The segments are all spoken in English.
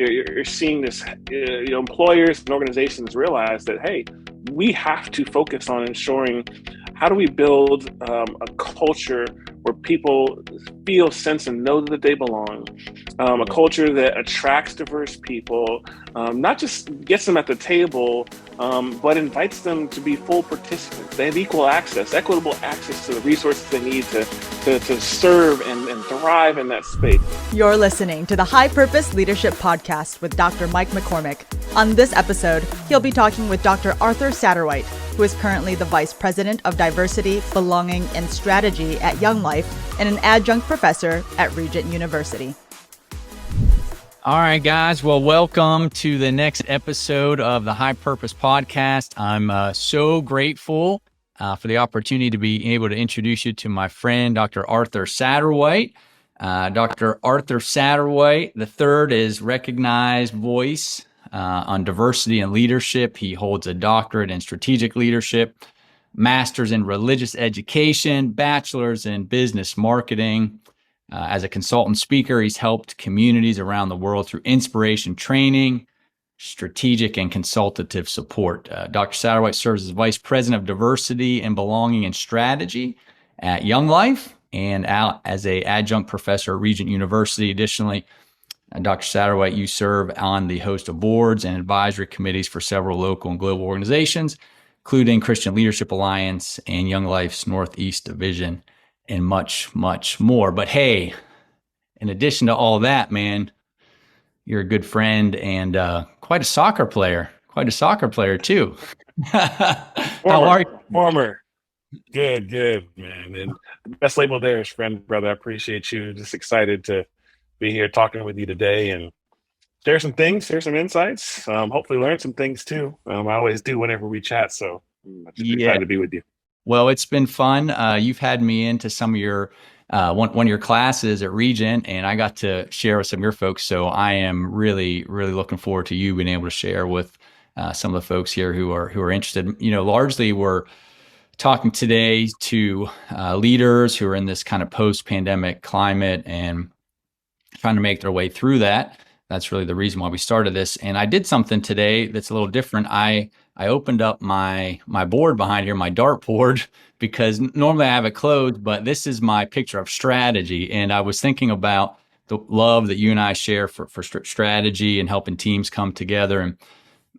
you're seeing this, employers and organizations realize that, hey, we have to focus on ensuring how do we build a culture where people feel, sense, and know that they belong, a culture that attracts diverse people, not just gets them at the table, but invites them to be full participants. They have equal access, equitable access to the resources they need to serve and thrive in that space. You're listening to the High Purpose Leadership Podcast with Dr. Mike McCormick. On this episode, he'll be talking with Dr. Arthur Satterwhite, who is currently the Vice President of Diversity, Belonging, and Strategy at Young Life and an adjunct professor at Regent University. All right, guys. Well, welcome to the next episode of the High Purpose Podcast. I'm so grateful for the opportunity to be able to introduce you to my friend, Dr. Arthur Satterwhite. Dr. Arthur Satterwhite III is recognized voice on diversity and leadership. He holds a doctorate in strategic leadership, master's in religious education, bachelor's in business marketing. As a consultant speaker, he's helped communities around the world through inspiration training, strategic and consultative support. Dr. Satterwhite serves as Vice President of Diversity and Belonging and Strategy at Young Life and out as an adjunct professor at Regent University. Additionally, Dr. Satterwhite, you serve on the host of boards and advisory committees for several local and global organizations, including Christian Leadership Alliance and Young Life's Northeast Division, and much, much more. But hey, in addition to all that, man, you're a good friend and quite a soccer player too. How are you? Former. Good, man. And the best label there is friend, brother. I appreciate you. Just excited to be here talking with you today and share some things, share some insights, hopefully learn some things too. I always do whenever we chat. So I'm just excited to be with you. Well, it's been fun. You've had me into some of your one of your classes at Regent, and I got to share with some of your folks. So I am really, really looking forward to you being able to share with some of the folks here who are interested. You know, largely we're talking today to leaders who are in this kind of post-pandemic climate and trying to make their way through that. That's really the reason why we started this. And I did something today that's a little different. I opened up my board behind here, my dartboard, because normally I have it closed, but this is my picture of strategy. And I was thinking about the love that you and I share for strategy and helping teams come together. And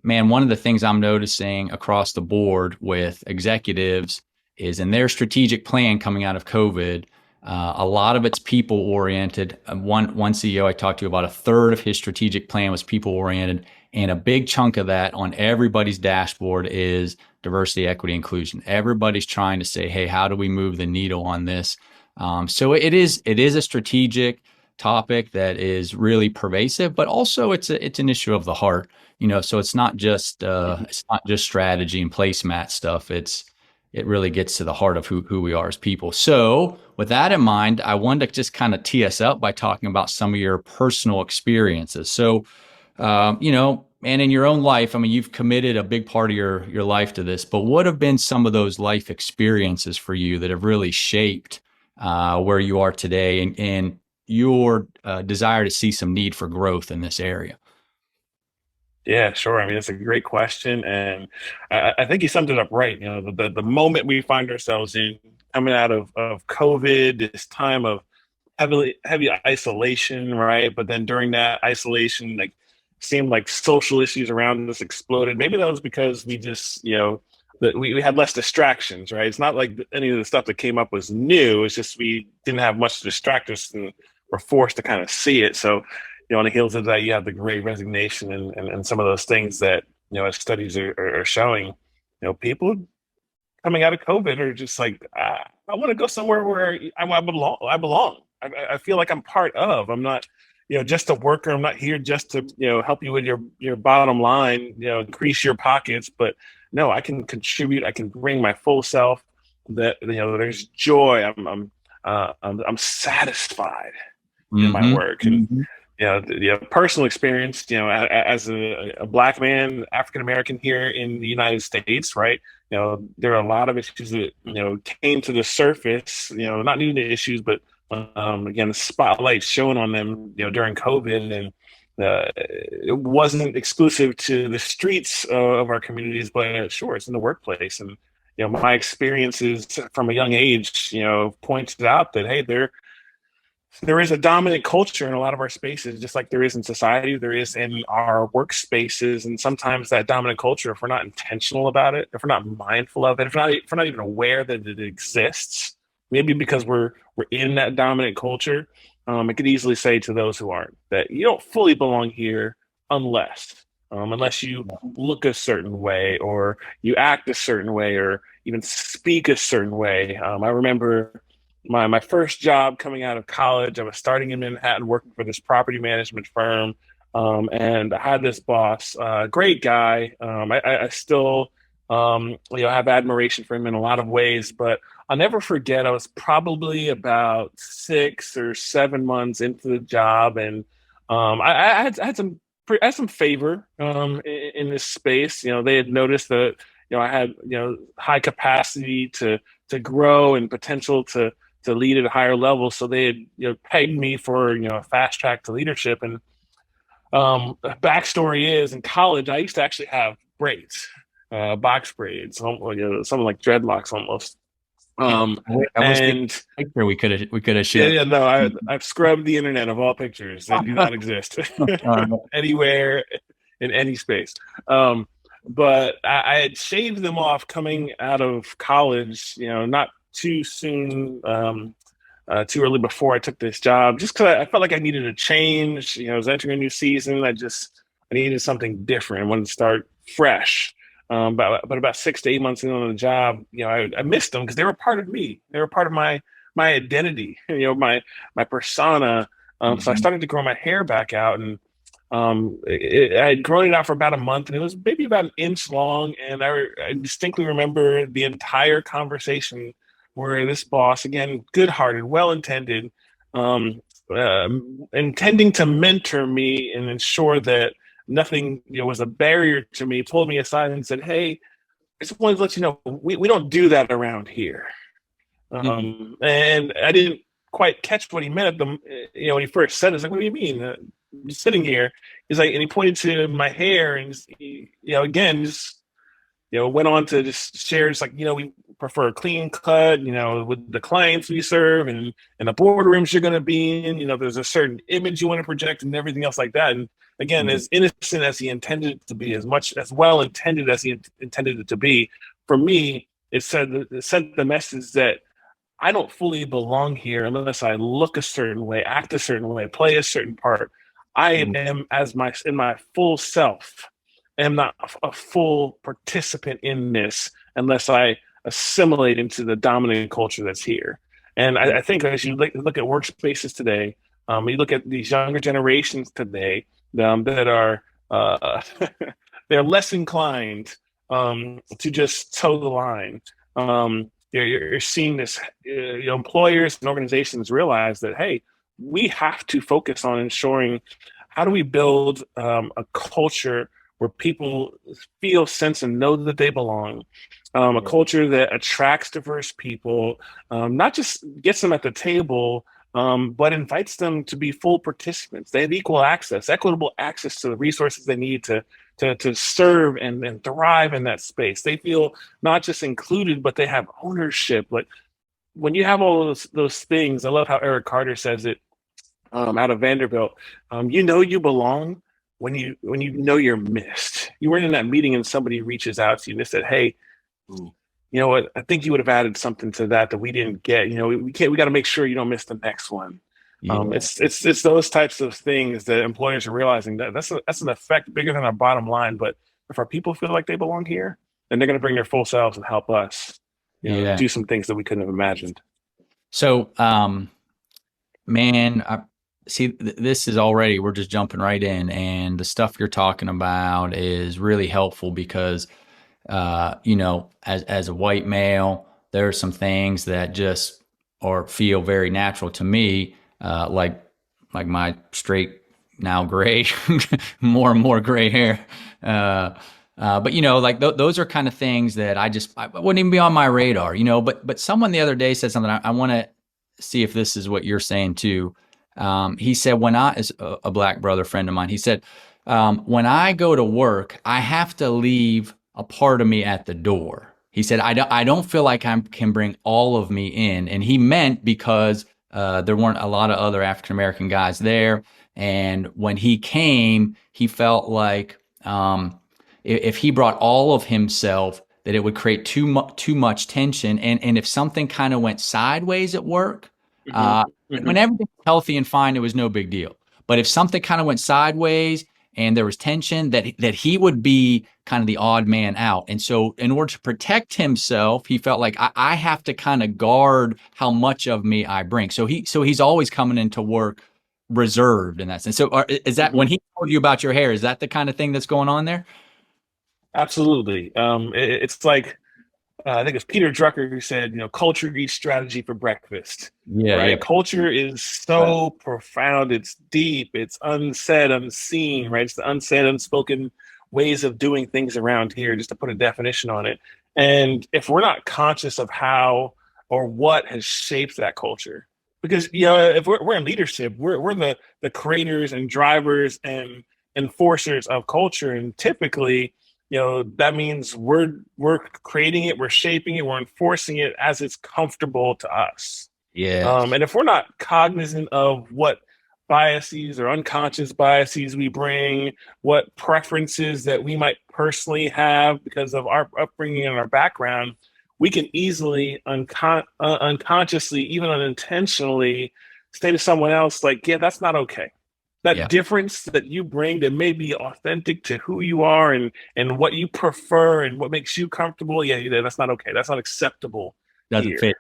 man, one of the things I'm noticing across the board with executives is in their strategic plan coming out of COVID, a lot of it's people oriented. One CEO I talked to, about a third of his strategic plan was people oriented. And a big chunk of that on everybody's dashboard is diversity, equity, inclusion. Everybody's trying to say, hey, how do we move the needle on this? So it is a strategic topic that is really pervasive, but also it's an issue of the heart. You know, so it's not just strategy and placemat stuff. It really gets to the heart of who we are as people. So with that in mind, I wanted to just kind of tee us up by talking about some of your personal experiences. So, and in your own life, I mean, you've committed a big part of your life to this, but what have been some of those life experiences for you that have really shaped where you are today and your desire to see some need for growth in this area? Yeah, sure. I mean, it's a great question. And I think you summed it up right. You know, the moment we find ourselves in coming out of COVID, this time of heavy isolation, right? But then during that isolation, like seemed like social issues around us exploded. Maybe that was because we just, that we had less distractions, right? It's not like any of the stuff that came up was new. It's just we didn't have much to distract us and were forced to kind of see it. So, on the heels of that, you have the Great Resignation and some of those things that, as studies are showing, people coming out of COVID are just like, I want to go somewhere where I belong. I feel like I'm part of. I'm not, just a worker. I'm not here just to, help you with your bottom line, increase your pockets. But no, I can contribute. I can bring my full self. That there's joy. I'm satisfied in my work. And personal experience, as a Black man, African American here in the United States, right? There are a lot of issues that, came to the surface, not new issues, but again, the spotlight shown on them, during COVID. And it wasn't exclusive to the streets of our communities, but sure, it's in the workplace. And my experiences from a young age, pointed out that hey, there is a dominant culture in a lot of our spaces, just like there is in society, there is in our workspaces. And sometimes that dominant culture, if we're not intentional about it, if we're not mindful of it, if we're not even aware that it exists, maybe because we're in that dominant culture, it could easily say to those who aren't that you don't fully belong here unless you look a certain way or you act a certain way or even speak a certain way. I remember my first job coming out of college. I was starting in Manhattan working for this property management firm. And I had this boss, great guy. I still, have admiration for him in a lot of ways, but I'll never forget. I was probably about 6 or 7 months into the job, and I had some favor in this space. They had noticed that I had high capacity to grow and potential to lead at a higher level. So they had pegged me for a fast track to leadership. And the backstory is in college I used to actually have braids, box braids, something like dreadlocks almost. I wish And we could have yeah, shared. yeah, no, I've scrubbed the internet of all pictures that do not exist anywhere in any space. Um, but I had shaved them off coming out of college, not too soon, too early before I took this job, just because I felt like I needed a change. I was entering a new season. I needed something different. I wanted to start fresh. But about 6 to 8 months in on the job, I missed them because they were part of me. They were part of my identity, my persona. So I Mhm. started to grow my hair back out, and I had grown it out for about a month, and it was maybe about an inch long. And I distinctly remember the entire conversation where this boss, again, good-hearted, well-intended, um, intending to mentor me and ensure that nothing was a barrier to me, pulled me aside and said, "Hey, I just wanted to let you know we don't do that around here." Mhm. And I didn't quite catch what he meant at the when he first said it. I was like, "What do you mean?" Just sitting here, he's like, and he pointed to my hair, and again, just went on to just share, just like, we prefer a clean cut, with the clients we serve and the boardrooms you're going to be in, there's a certain image you want to project and everything else like that. And again, Mhm. as innocent as he intended it to be, as much as well intended as he intended it to be, for me, it sent the message that I don't fully belong here unless I look a certain way, act a certain way, play a certain part. I Mhm. am in my full self. I am not a full participant in this unless I assimilate into the dominant culture that's here. And I think as you look at workspaces today, you look at these younger generations today, that are they're less inclined to just toe the line. You're seeing this. Employers and organizations realize that hey, we have to focus on ensuring how do we build a culture where people feel, sense, and know that they belong. A Yeah. culture that attracts diverse people, not just gets them at the table, but invites them to be full participants. They have equal access, equitable access to the resources they need to serve and thrive in that space. They feel not just included, but they have ownership. Like when you have all those things, I love how Eric Carter says it, out of Vanderbilt. You belong when you know you're missed. You weren't in that meeting and somebody reaches out to you and they said, "Hey, you know what? I think you would have added something to that we didn't get. We can't. We got to make sure you don't miss the next one." Yeah. It's those types of things that employers are realizing that that's an effect bigger than our bottom line. But if our people feel like they belong here, then they're going to bring their full selves and help us, Yeah. do some things that we couldn't have imagined. So, man, see, this is already, we're just jumping right in, and the stuff you're talking about is really helpful because, as a white male, there are some things that just or feel very natural to me, like my straight now gray, more and more gray hair. Uh, but like those are kind of things that I wouldn't even be on my radar, But someone the other day said something. I want to see if this is what you're saying too. He said, when I, as a black brother friend of mine, he said, when I go to work, I have to leave a part of me at the door. He said, I don't feel like I can bring all of me in. And he meant because there weren't a lot of other African American guys there. And when he came, he felt like if he brought all of himself, that it would create too much tension. And if something kind of went sideways at work, Hmm. uh, Hmm. when everything was healthy and fine, it was no big deal. But if something kind of went sideways and there was tension, that he would be kind of the odd man out. And so, in order to protect himself, he felt like I have to kind of guard how much of me I bring. So he's always coming into work reserved in that sense. So, is that Hmm. when he told you about your hair? Is that the kind of thing that's going on there? Absolutely. It's like I think it's Peter Drucker who said, culture eats strategy for breakfast, Yeah, yeah. right? Culture is so profound, it's deep, it's unsaid, unseen, right? It's the unsaid, unspoken ways of doing things around here, just to put a definition on it. And if we're not conscious of how or what has shaped that culture, because if we're in leadership, we're the creators and drivers and enforcers of culture, and typically that means we're creating it, we're shaping it, we're enforcing it as it's comfortable to us. Yes. And if we're not cognizant of what biases or unconscious biases we bring, what preferences that we might personally have because of our upbringing and our background, we can easily unconsciously, even unintentionally, say to someone else, like, yeah, that's not okay. That Yeah. difference that you bring that may be authentic to who you are and what you prefer and what makes you comfortable, yeah, that's not okay. That's not acceptable Doesn't here. fit.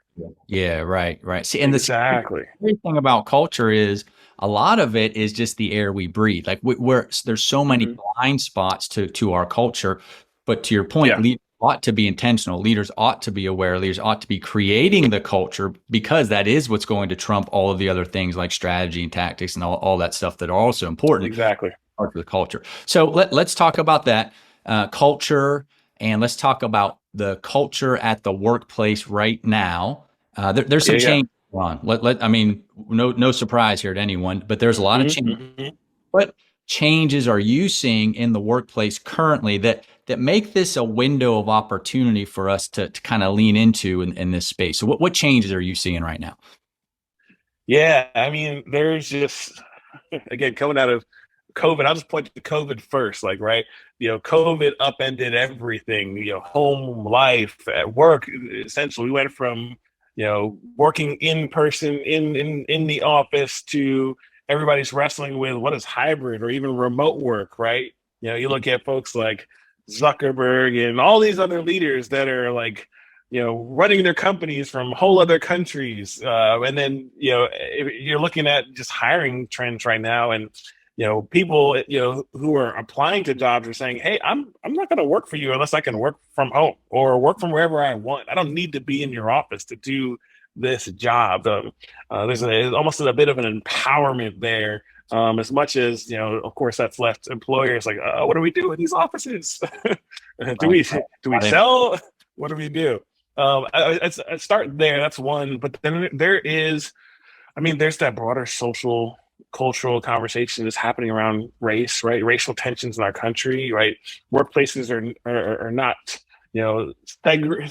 Yeah, right, right. See, and the Exactly. scary thing about culture is a lot of it is just the air we breathe. Like there's so many Hmm. blind spots to our culture. But to your point, Yeah, leaders ought to be intentional. Leaders ought to be aware. Leaders ought to be creating the culture because that is what's going to trump all of the other things like strategy and tactics and all that stuff that are also important exactly. part of the culture. So let's talk about that culture, and let's talk about the culture at the workplace right now. There's Yeah, some yeah. change going on. I mean, no surprise here to anyone, but there's a lot of Hmm. change. Hmm. What changes are you seeing in the workplace currently that make this a window of opportunity for us to kind of lean into in this space? So what changes are you seeing right now? Yeah, I mean, there's just again coming out of COVID. I'll just point to COVID first, like right. COVID upended everything. Home life at work. Essentially, we went from working in person in the office to everybody's wrestling with what is hybrid or even remote work, right? You look at folks like Zuckerberg and all these other leaders that are like running their companies from whole other countries. And then, you're looking at just hiring trends right now. And, people, who are applying to jobs are saying, hey, I'm not going to work for you unless I can work from home or work from wherever I want. I don't need to be in your office to do this job. There's almost a bit of an empowerment there. As much as, of course, that's left employers like, what do we do in these offices? do Right. we do we sell? What do we do? I start there. That's one. But then there is, I mean, there's that broader social, cultural conversation that's happening around race, right? Racial tensions in our country, right? Workplaces are not,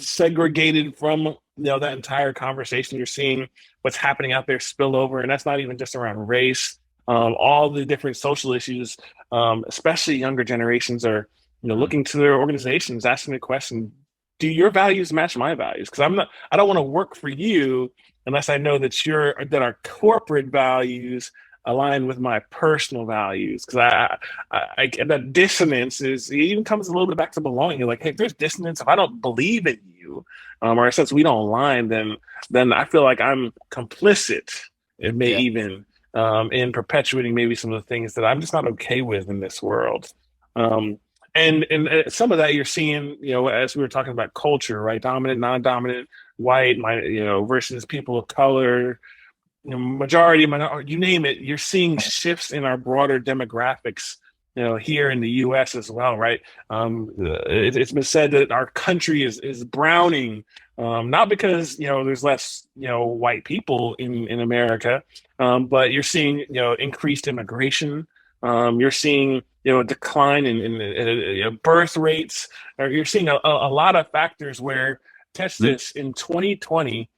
segregated from, that entire conversation. You're seeing what's happening out there spill over. And that's not even just around race. All the different social issues, especially younger generations are, looking to their organizations, asking the question, do your values match my values? Because I don't want to work for you unless I know that our corporate values align with my personal values. Because that dissonance it even comes a little bit back to belonging. You're like, hey, if there's dissonance, if I don't believe in you, or since we don't align, then I feel like I'm complicit. It may Yeah. even in perpetuating maybe some of the things that I'm just not okay with in this world. Um, and some of that you're seeing, as we were talking about culture, right? Dominant, non-dominant, white, versus people of color, majority, minority, you name it. You're seeing shifts in our broader demographics here in the U.S. as well, right? It's been said that our country is browning, not because there's less white people in America, but you're seeing increased immigration. You're seeing a decline in birth rates, or you're seeing a lot of factors where test Mm. this in 2020.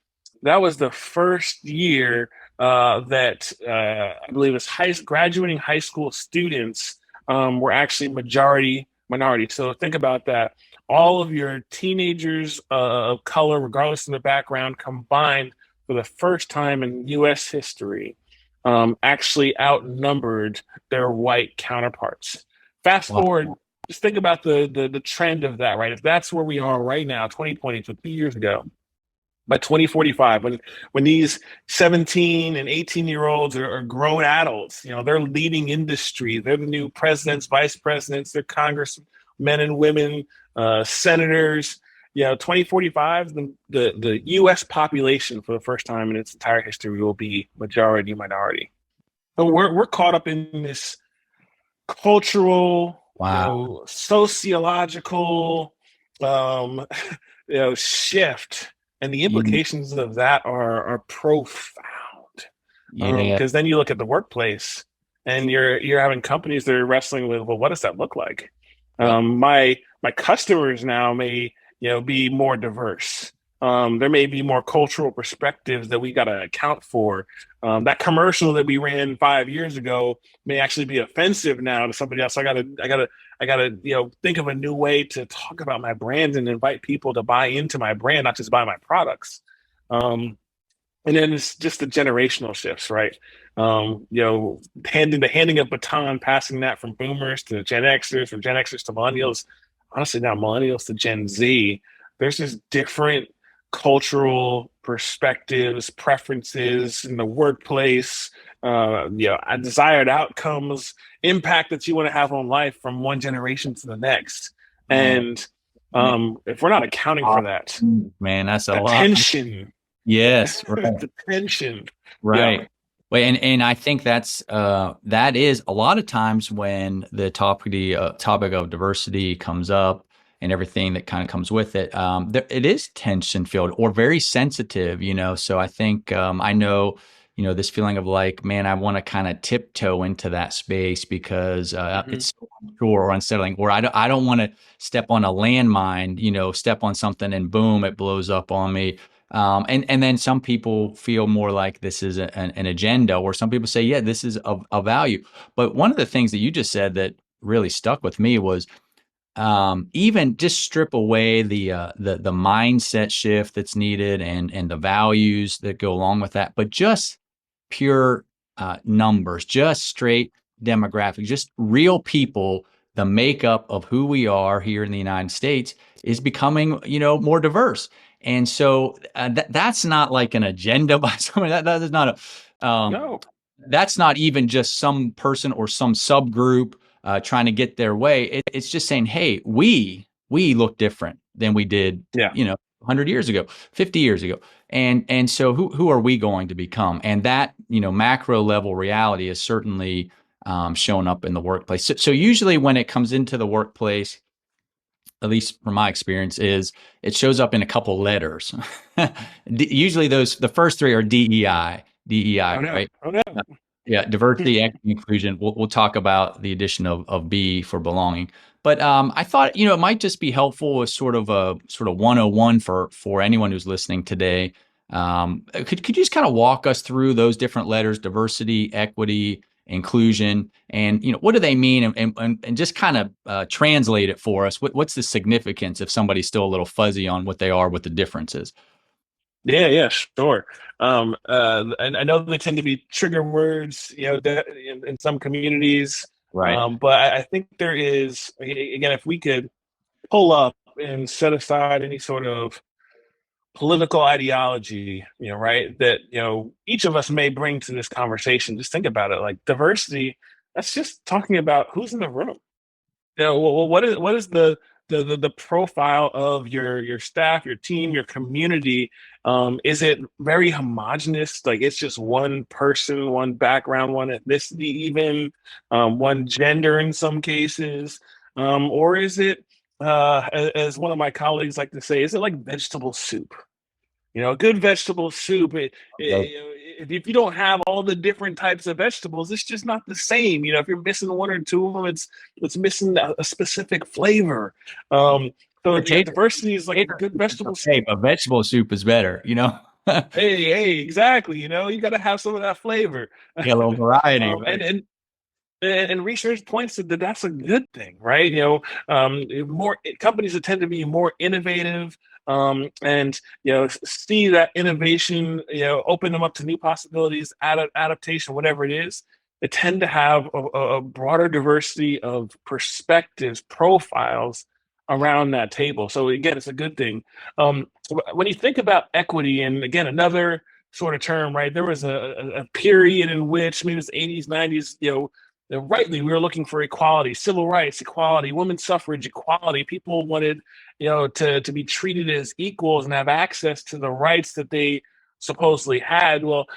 That was the first year that I believe it's graduating high school students were actually majority minority. So think about that. All of your teenagers of color, regardless of their background, combined for the first time in U.S. history, actually outnumbered their white counterparts. Fast Wow. forward, just think about the trend of that, right? If that's where we are right now, 2020, so 2 years ago, by 2045, when these 17 and 18-year-olds are grown adults, they're leading industry, they're the new presidents, vice presidents, they're congressmen and women, senators. 2045, the US population for the first time in its entire history will be majority minority. So we're caught up in this cultural, Wow. sociological, um, shift, and the Mm. implications of that are profound. Yeah. Because then you look at the workplace, and you're having companies that are wrestling with, well, what does that look like? Yep. My customers now may be more diverse. There may be more cultural perspectives that we got to account for. That commercial that we ran 5 years ago may actually be offensive now to somebody else. I gotta think of a new way to talk about my brand and invite people to buy into my brand, not just buy my products. And then it's just the generational shifts, right? Handing a baton, passing that from boomers to Gen Xers, from Gen Xers to millennials, honestly now millennials to Gen Z. There's just different cultural perspectives, preferences in the workplace, desired outcomes, impact that you want to have on life from one generation to the next. Man, And if we're not accounting for that, man, that's a the lot. tension, Yes, right. the tension, yeah, Right. Well, and I think that is a lot of times when the topic of diversity comes up and everything that kind of comes with it. It is tension filled or very sensitive, So I think I know, this feeling of like, man, I want to kind of tiptoe into that space because hmm it's so unsure or unsettling, or I don't want to step on a landmine, step on something and boom, it blows up on me. And then some people feel more like this is an agenda, or some people say, yeah, this is a value. But one of the things that you just said that really stuck with me was even just strip away the mindset shift that's needed and the values that go along with that, but just pure numbers, just straight demographics, just real people. The makeup of who we are here in the United States is becoming, more diverse. And so that's not like an agenda by someone. That is not No, that's not even just some person or some subgroup trying to get their way. It's just saying, hey, we look different than we did, yeah, 100 years ago, 50 years ago. And so who are we going to become? And that, macro level reality is certainly shown up in the workplace. So usually when it comes into the workplace, at least from my experience, is it shows up in a couple letters. Usually the first three are DEI, oh no, right? oh no, Yeah, diversity, equity, inclusion. We'll talk about the addition of B for belonging. But I thought, it might just be helpful as sort of 101 for anyone who's listening today. Could you just kind of walk us through those different letters: diversity, equity, inclusion, and what do they mean, and just kind of translate it for us? What's the significance if somebody's still a little fuzzy on what they are, what the difference is? yeah, sure. And I know they tend to be trigger words, in some communities. Right. But I think there is, again, if we could pull up and set aside any sort of political ideology, right, that, each of us may bring to this conversation, just think about it. Like diversity, that's just talking about who's in the room. What is the the profile of your staff, your team, your community, is it very homogenous? Like it's just one person, one background, one ethnicity, even one gender in some cases, or is it, as one of my colleagues like to say, is it like vegetable soup? A good vegetable soup. If you don't have all the different types of vegetables, it's just not the same. If you're missing one or two of them, it's missing a specific flavor. Um, so Potato, diversity is like a potato good soup is vegetable okay, soup. but vegetable soup is better, Hey, exactly. You got to have some of that flavor. Yeah, a little variety, um, and right? and and research points that that's a good thing, right? More companies that tend to be more innovative, and see that innovation, open them up to new possibilities, adaptation, whatever it is. They tend to have a broader diversity of perspectives, profiles around that table. So again, it's a good thing. When you think about equity, and again, another sort of term, right? There was a period in which maybe it was 80s, 90s, rightly we were looking for equality, civil rights, equality, women's suffrage, equality. People wanted, to be treated as equals and have access to the rights that they supposedly had. Well,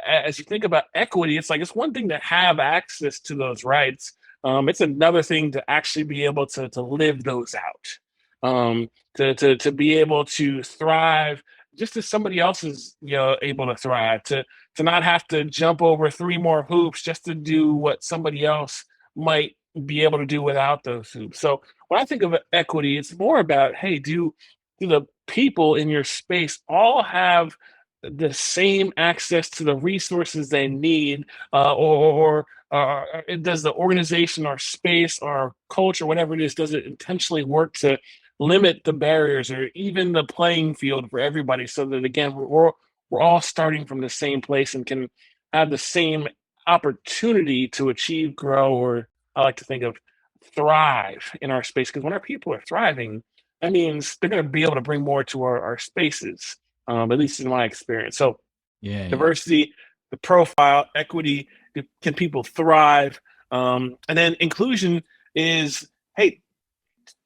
as you think about equity, it's like it's one thing to have access to those rights. It's another thing to actually be able to live those out, to be able to thrive just as somebody else is able to thrive, to not have to jump over three more hoops just to do what somebody else might be able to do without those hoops. So when I think of equity, it's more about, hey, do the people in your space all have the same access to the resources they need, or does the organization or space or culture, whatever it is, does it intentionally work to limit the barriers or even the playing field for everybody, so that again we're all starting from the same place and can have the same opportunity to achieve, grow, or I like to think of thrive in our space. Because when our people are thriving, that means they're going to be able to bring more to our spaces, at least in my experience. So Yeah, yeah. diversity, the profile, equity, can people thrive? And then inclusion is, hey,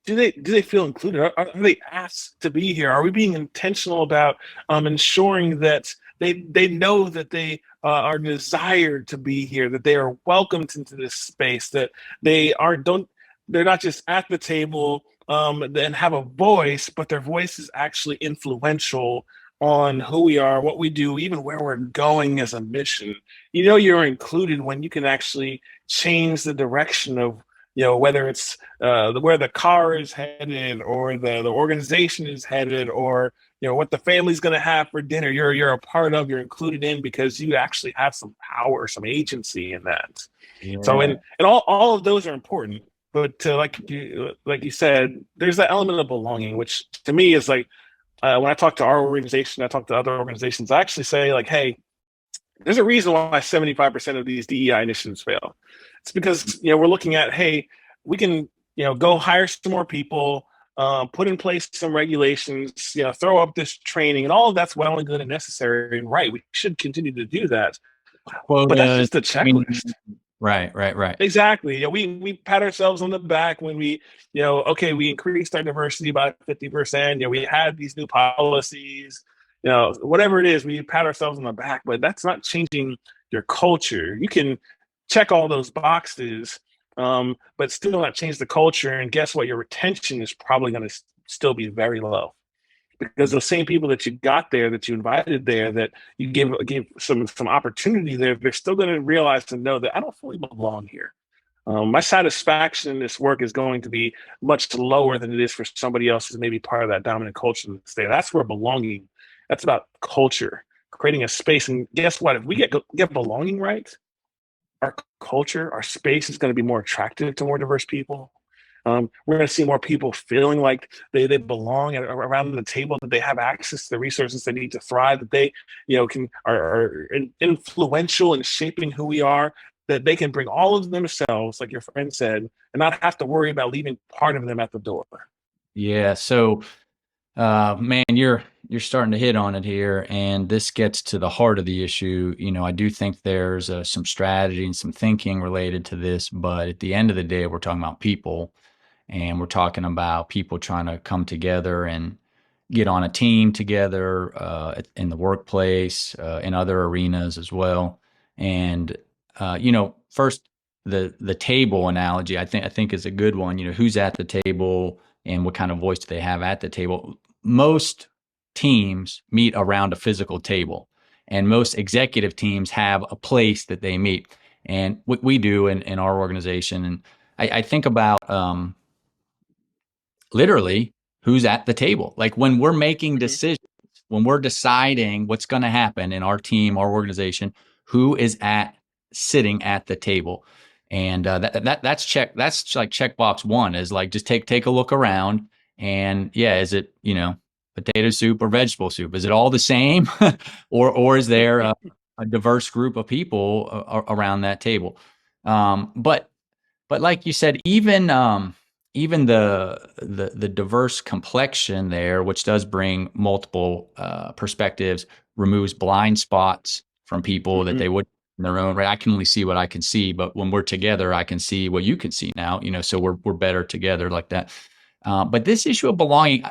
do they feel included? Are they asked to be here? Are we being intentional about ensuring that they know that they are desired to be here, that they are welcomed into this space, that they're not just at the table and have a voice, but their voice is actually influential on who we are, what we do, even where we're going as a mission. You're included when you can actually change the direction of whether it's where the car is headed, or the organization is headed, or what the family's going to have for dinner. You're a part of, you're included in, because you actually have some power, some agency in that. So Yeah. and all of those are important, but like you said, there's that element of belonging, which to me is like, when I talk to our organization, I talk to other organizations, I actually say like, hey, there's a reason why 75% of these DEI initiatives fail. It's because we're looking at, hey, we can go hire some more people, put in place some regulations, throw up this training, and all of that's well and good and necessary and right. We should continue to do that, but that's Quotas. just a I mean, checklist. right, right, right. Exactly. We pat ourselves on the back when we, okay, we increased our diversity by 50%. We had these new policies, whatever it is, we pat ourselves on the back, but that's not changing your culture. You can check all those boxes, but still not change the culture. And guess what? Your retention is probably going to still be very low, because those same people that you got there, that you invited there, that you gave some opportunity there, they're still going to realize and know that I don't fully belong here. My satisfaction in this work is going to be much lower than it is for somebody else who's maybe part of that dominant culture in the state. That's where belonging. That's about culture, creating a space. And guess what? If we get belonging right, our culture, our space is going to be more attractive to more diverse people. We're going to see more people feeling like they belong around the table, that they have access to the resources they need to thrive, that they are influential in shaping who we are, that they can bring all of themselves, like your friend said, and not have to worry about leaving part of them at the door. Yeah. So, man, you're starting to hit on it here, and this gets to the heart of the issue. I do think there's some strategy and some thinking related to this, but at the end of the day, we're talking about people. And we're talking about people trying to come together and get on a team together in the workplace, in other arenas as well. And first the table analogy I think is a good one. Who's at the table and what kind of voice do they have at the table? Most teams meet around a physical table, and most executive teams have a place that they meet. And what we do in our organization, and I think about literally who's at the table. Like when we're making Hmm. decisions, when we're deciding what's going to happen in our team, our organization, who is sitting at the table. And that's like checkbox one is like, just take a look around, and yeah, is it, potato soup or vegetable soup? Is it all the same? Or is there a diverse group of people around that table? But like you said, even the diverse complexion there, which does bring multiple perspectives, removes blind spots from people that Hmm. they would in their own right. I can only see what I can see, but when we're together, I can see what you can see now. So we're better together like that. But this issue of belonging,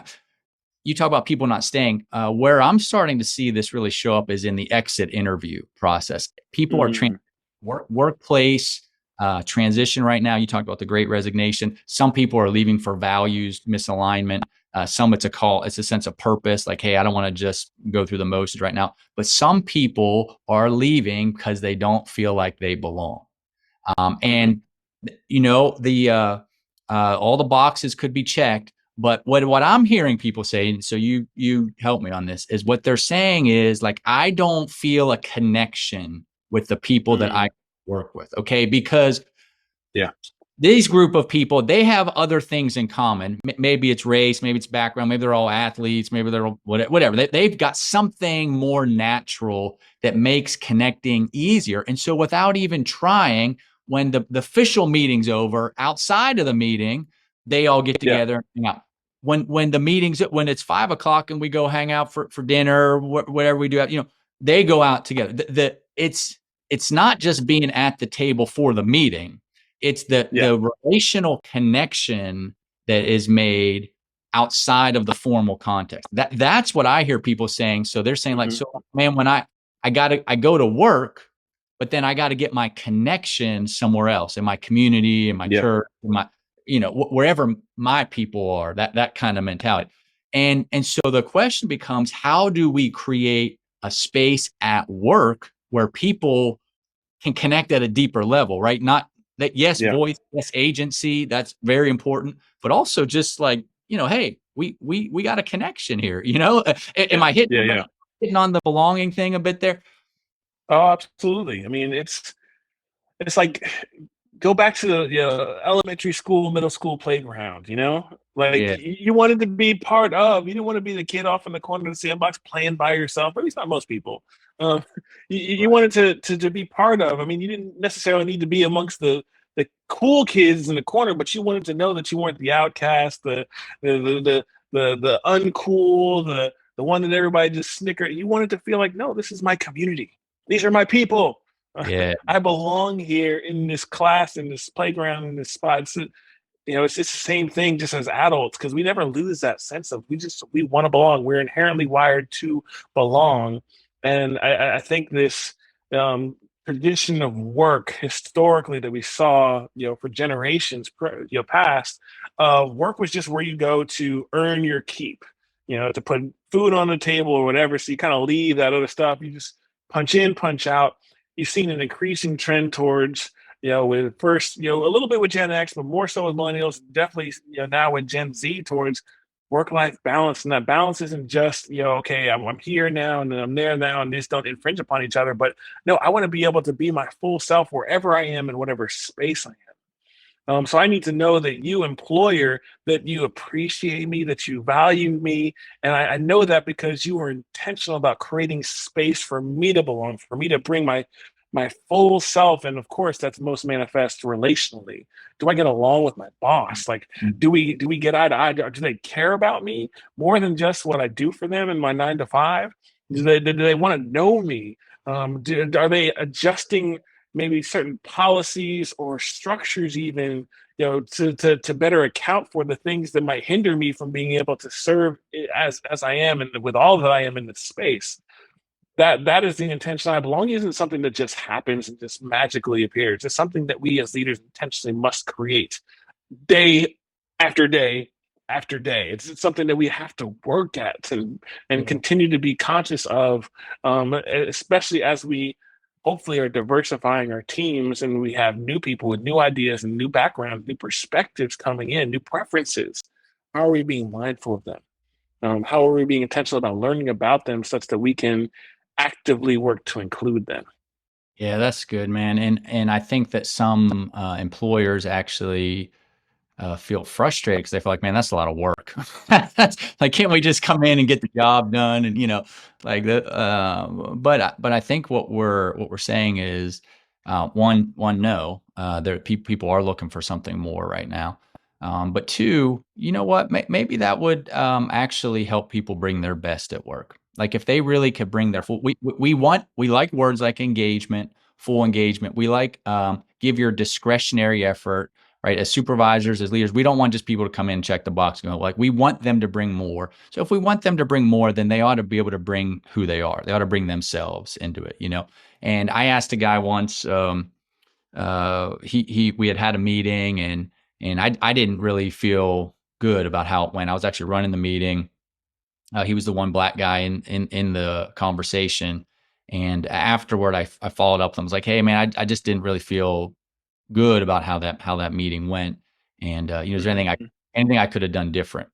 you talk about people not staying. Where I'm starting to see this really show up is in the exit interview process. People are Hmm. workplace transition right now. You talked about the Great Resignation. Some people are leaving for values misalignment. Some it's a sense of purpose. Like, hey, I don't want to just go through the motions right now. But some people are leaving because they don't feel like they belong. Hmm. And the all the boxes could be checked, but what I'm hearing people say, and so you help me on this, is what they're saying is like, I don't feel a connection with the people that I Hmm. work with. Okay, because Yeah. these group of people, they have other things in common. Maybe it's race, maybe it's background, maybe they're all athletes, maybe they're all whatever. They've got something more natural that makes connecting easier. And so without even trying, when the official meeting's over, outside of the meeting, they all get Yeah. together and hang out. When it's 5 o'clock and we go hang out for dinner, whatever we do, they go out together. It's not just being at the table for the meeting, it's Yeah. the relational connection that is made outside of the formal context. That's what I hear people saying. So they're saying like, Hmm. so man, when I go to work, but then I got to get my connection somewhere else in my community, in my Yeah. church, in my, wherever my people are, that kind of mentality. And so the question becomes, how do we create a space at work where people can connect at a deeper level, right? Not that, yes, Yeah. voice, yes, agency, that's very important, but also just like, hey, we got a connection here. Am Yeah. I Yeah. Yeah. hitting on the belonging thing a bit there? Oh, absolutely. I mean, it's like go back to the elementary school, middle school playground. Like Yeah, you wanted to be part of. You didn't want to be the kid off in the corner of the sandbox playing by yourself. At least not most people. Um, you right. wanted to be part of. I mean, you didn't necessarily need to be amongst the cool kids in the corner, but you wanted to know that you weren't the outcast, the uncool, the one that everybody just snickered. You wanted to feel like, no, this is my community. These are my people. Yeah, I belong here in this class, in this playground, in this spot. It's the same thing just as adults because we never lose that sense of we want to belong. We're inherently wired to belong, and I think this um, tradition of work historically that we saw, for generations, past, work was just where you go to earn your keep. To put food on the table or whatever. So you kind of leave that other stuff. You just punch in, punch out. You've seen an increasing trend towards with first, a little bit with Gen X, but more so with millennials, definitely, now with Gen Z towards work-life balance. And that balance isn't just, okay, I'm here now and then I'm there now and these don't infringe upon each other. But no, I want to be able to be my full self wherever I am in whatever space I am. So I need to know that you, employer, that you appreciate me, that you value me, and I know that because you were intentional about creating space for me to belong, for me to bring my full self, and of course, that's most manifest relationally. Do I get along with my boss? Like, do we get eye to eye? Do they care about me more than just what I do for them in my 9 to 5? Do they want to know me? Are they adjusting maybe certain policies or structures even to better account for the things that might hinder me from being able to serve as I am and with all that I am in this space. That is the intention. Belonging isn't something that just happens and just magically appears. It's something that we as leaders intentionally must create day after day after day. It's something that we have to work at and Yeah. continue to be conscious of, especially as we hopefully are diversifying our teams and we have new people with new ideas and new backgrounds, new perspectives coming in, new preferences. How are we being mindful of them? How are we being intentional about learning about them such that we can actively work to include them? Yeah, that's good, man. And I think that some employers actually feel frustrated because they feel like, man, that's a lot of work. That's like, can't we just come in and get the job done? And like the. But I think what we're saying is, one, no, there people are looking for something more right now. But two, you know what? Maybe that would actually help people bring their best at work. Like if they really could bring their full, we like words like engagement, full engagement. We like give your discretionary effort, right? As supervisors, as leaders, we don't want just people to come in and check the box and go, like, we want them to bring more. So if we want them to bring more, then they ought to be able to bring who they are. They ought to bring themselves into it. And I asked a guy once, we had a meeting and I didn't really feel good about how it went. I was actually running the meeting. He was the one black guy in the conversation. And afterward, I followed up with him. I was like, hey, man, I just didn't really feel good about how that meeting went. And is there Mhm. anything I could have done different?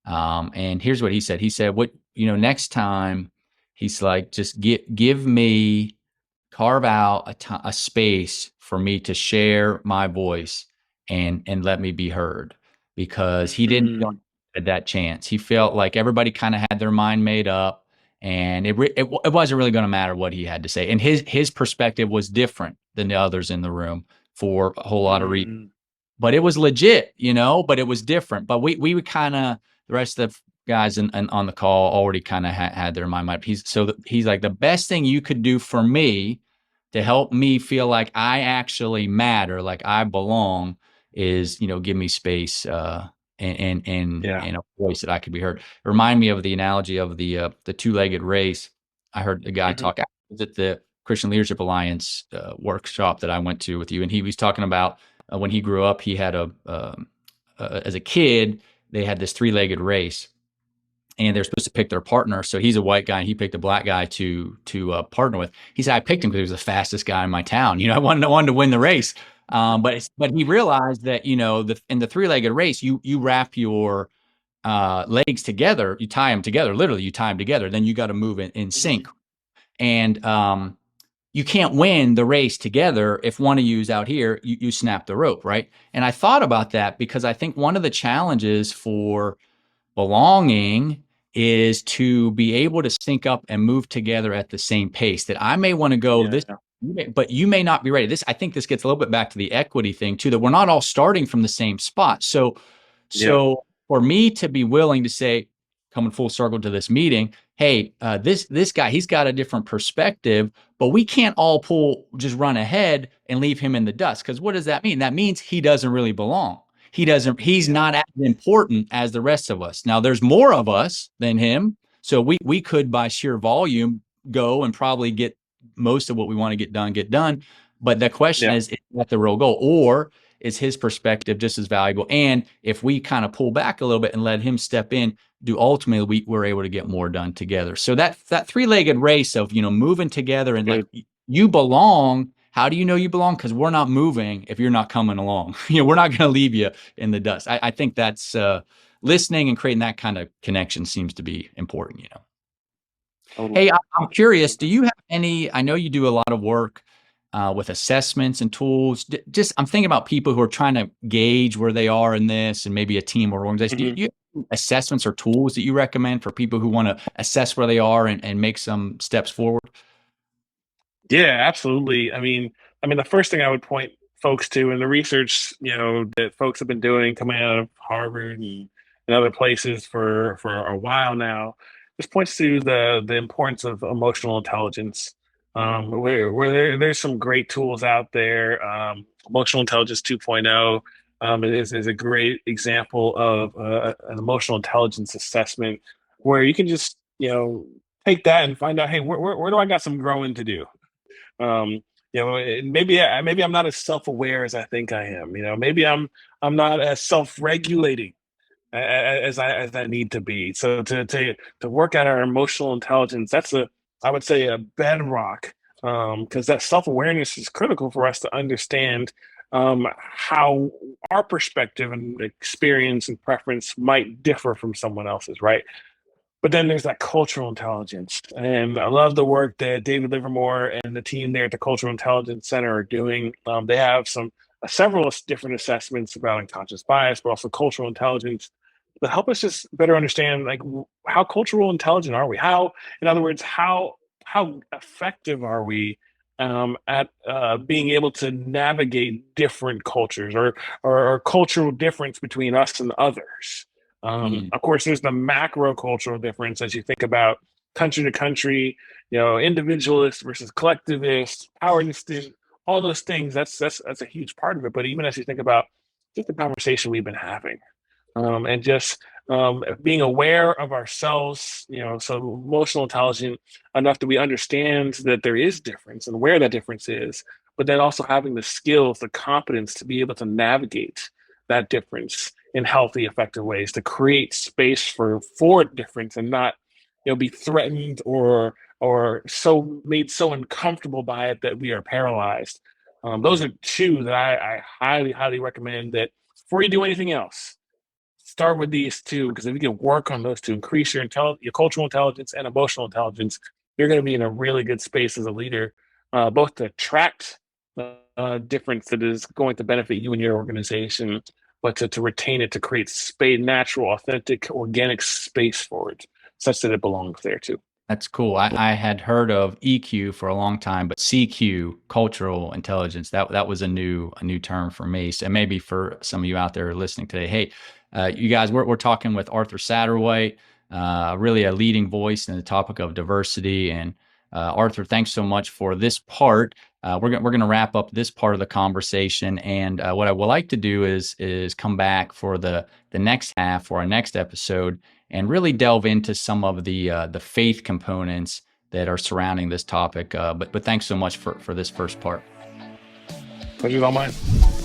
And here's what he said. He said, "What next time?" He's like, "Just give me carve out a space for me to share my voice and let me be heard," because he didn't feel Mhm. at that chance. He felt like everybody kind of had their mind made up, and it wasn't really going to matter what he had to say. And his perspective was different than the others in the room for a whole lot of reasons, Mhm. but it was legit, but it was different. But we would kind of, the rest of the guys on the call already kind of had their mind made up. He's like, the best thing you could do for me to help me feel like I actually matter, like I belong, is give me space, Yeah. and a voice that I could be heard. Remind me of the analogy of the two-legged race. I heard the guy Mhm. talk. I was at the Christian Leadership Alliance workshop that I went to with you, and he was talking about when he grew up, he had as a kid, they had this three-legged race, and they're supposed to pick their partner. So he's a white guy, and he picked a black guy to partner with. He said, I picked him because he was the fastest guy in my town. I wanted to win the race. But he realized that in the three-legged race, you wrap your legs together, you tie them together, literally you tie them together, then you got to move in sync. Mhm. And you can't win the race together if one of you is out here, you snap the rope, right? And I thought about that because I think one of the challenges for belonging is to be able to sync up and move together at the same pace. That I may want to go this, Yeah. but you may not be ready. I think this gets a little bit back to the equity thing too, that we're not all starting from the same spot. So Yeah. so for me to be willing to say, coming full circle to this meeting, hey, this guy, he's got a different perspective, but we can't all just run ahead and leave him in the dust. Because what does that mean? That means he doesn't really belong. He's Yeah. not as important as the rest of us. Now there's more of us than him. So we could by sheer volume go and probably get most of what we want to get done. But the question Yeah. is that the real goal? Or is his perspective just as valuable? And if we kind of pull back a little bit and let him step in, do ultimately we're able to get more done together. So that three-legged race of moving together and like Good. you belong. How do you know you belong? Because we're not moving if you're not coming along. We're not going to leave you in the dust. I think that's listening and creating that kind of connection seems to be important. Hey, Totally. I'm curious, do you have any, I know you do a lot of work with assessments and tools. Just, I'm thinking about people who are trying to gauge where they are in this and maybe a team or organization. Do Mhm. you have assessments or tools that you recommend for people who want to assess where they are and make some steps forward? Yeah, absolutely. The first thing I would point folks to in the research, that folks have been doing coming out of Harvard and other places for a while now, just points to the importance of emotional intelligence. Where there's some great tools out there. Emotional Intelligence 2.0 is a great example of an emotional intelligence assessment where you can just, take that and find out, hey, where do I got some growing to do? Um, maybe I'm not as self-aware as I think I am. Maybe I'm not as self-regulating as I need to be. So to work at our emotional intelligence, that's I would say a bedrock, because that self awareness is critical for us to understand how our perspective and experience and preference might differ from someone else's, right? But then there's that cultural intelligence. And I love the work that David Livermore and the team there at the Cultural Intelligence Center are doing. They have several different assessments about unconscious bias, but also cultural intelligence that help us just better understand, like, how cultural intelligent are we? In other words, how effective are we at being able to navigate different cultures, or cultural difference between us and others? Mm. Of course, there's the macro cultural difference as you think about country to country, individualist versus collectivist, power distance, all those things. That's a huge part of it. But even as you think about just the conversation we've been having, and just being aware of ourselves, so emotional intelligent enough that we understand that there is difference and where that difference is, but then also having the skills, the competence to be able to navigate that difference in healthy, effective ways to create space for difference and not, be threatened or so uncomfortable by it that we are paralyzed. Those are two that I highly, highly recommend that before you do anything else, start with these two, because if you can work on those two, increase your cultural intelligence and emotional intelligence, you're going to be in a really good space as a leader, both to attract difference that is going to benefit you and your organization, but to retain it, to create space, natural, authentic, organic space for it, such that it belongs there too. That's cool. I had heard of EQ for a long time, but CQ, cultural intelligence, that was a new term for me. So maybe for some of you out there listening today, hey, you guys, we're talking with Arthur Satterwhite, really a leading voice in the topic of diversity. And Arthur, thanks so much for this part. We're gonna wrap up this part of the conversation, and what I would like to do is come back for the next half, for our next episode, and really delve into some of the faith components that are surrounding this topic. But thanks so much for this first part. Pleasure's all mine.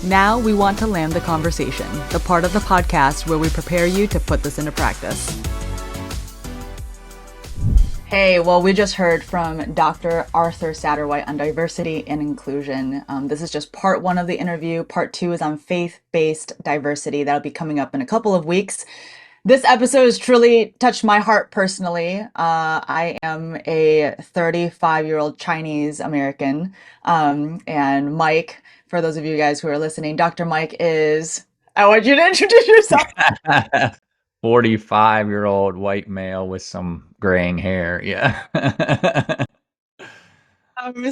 Now we want to land the conversation, the part of the podcast where we prepare you to put this into practice. Hey, well, we just heard from Dr. Arthur Satterwhite on diversity and inclusion. This is just part one of the interview. Part two is on faith-based diversity. That'll be coming up in a couple of weeks. This episode has truly touched my heart personally. I am a 35-year-old Chinese American. And Mike, for those of you guys who are listening, Dr. Mike is, I want you to introduce yourself. 45-year-old white male with some graying hair. Yeah.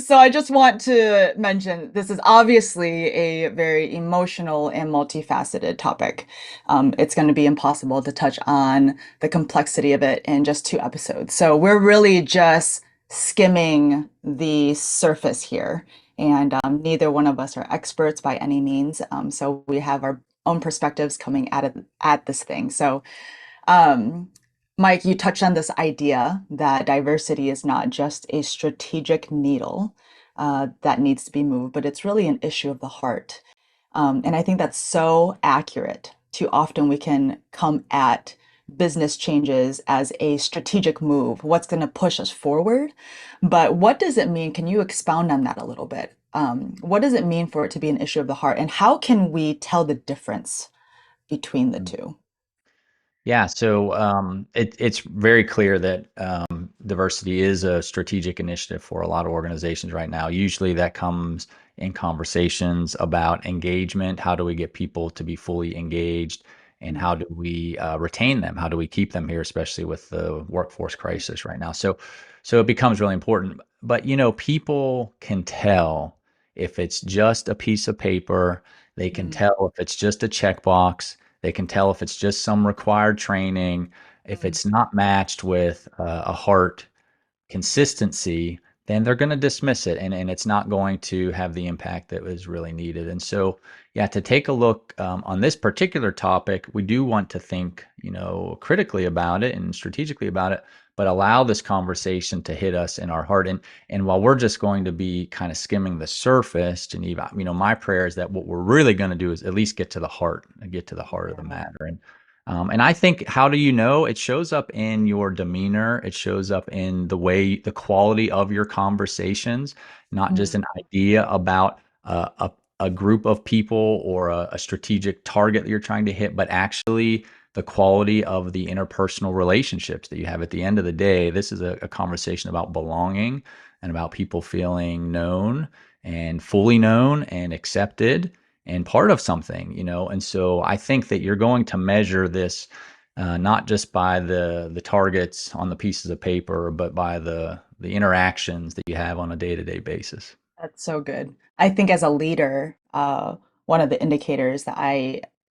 So I just want to mention this is obviously a very emotional and multifaceted topic. It's going to be impossible to touch on the complexity of it in just 2 episodes. So we're really just skimming the surface here. And neither one of us are experts by any means. So we have our own perspectives coming at this thing. So Mike, you touched on this idea that diversity is not just a strategic needle that needs to be moved, but it's really an issue of the heart. And I think that's so accurate. Too often we can come at business changes as a strategic move, what's going to push us forward. But what does it mean? Can you expound on that a little bit? What does it mean for it to be an issue of the heart? And how can we tell the difference between the two? Yeah, so it's very clear that diversity is a strategic initiative for a lot of organizations right now. Usually that comes in conversations about engagement. How do we get people to be fully engaged? And how do we retain them? How do we keep them here, especially with the workforce crisis right now? So it becomes really important. But people can tell if it's just a piece of paper. They can tell if it's just a checkbox. They can tell if it's just some required training. If it's not matched with a heart consistency, then they're going to dismiss it, and it's not going to have the impact that was really needed. And so, yeah, to take a look on this particular topic, we do want to think, critically about it and strategically about it, but allow this conversation to hit us in our heart. And while we're just going to be kind of skimming the surface, Geneva, my prayer is that what we're really going to do is at least get to the heart, of the matter. And I think, how do you know? It shows up in your demeanor. It shows up in the quality of your conversations, not just Mm. an idea about a group of people or a strategic target that you're trying to hit, but actually the quality of the interpersonal relationships that you have. At the end of the day, this is a conversation about belonging and about people feeling known and fully known and accepted and part of something. And so I think that you're going to measure this not just by the targets on the pieces of paper, but by the interactions that you have on a day-to-day basis. That's so good. I think as a leader, one of the indicators that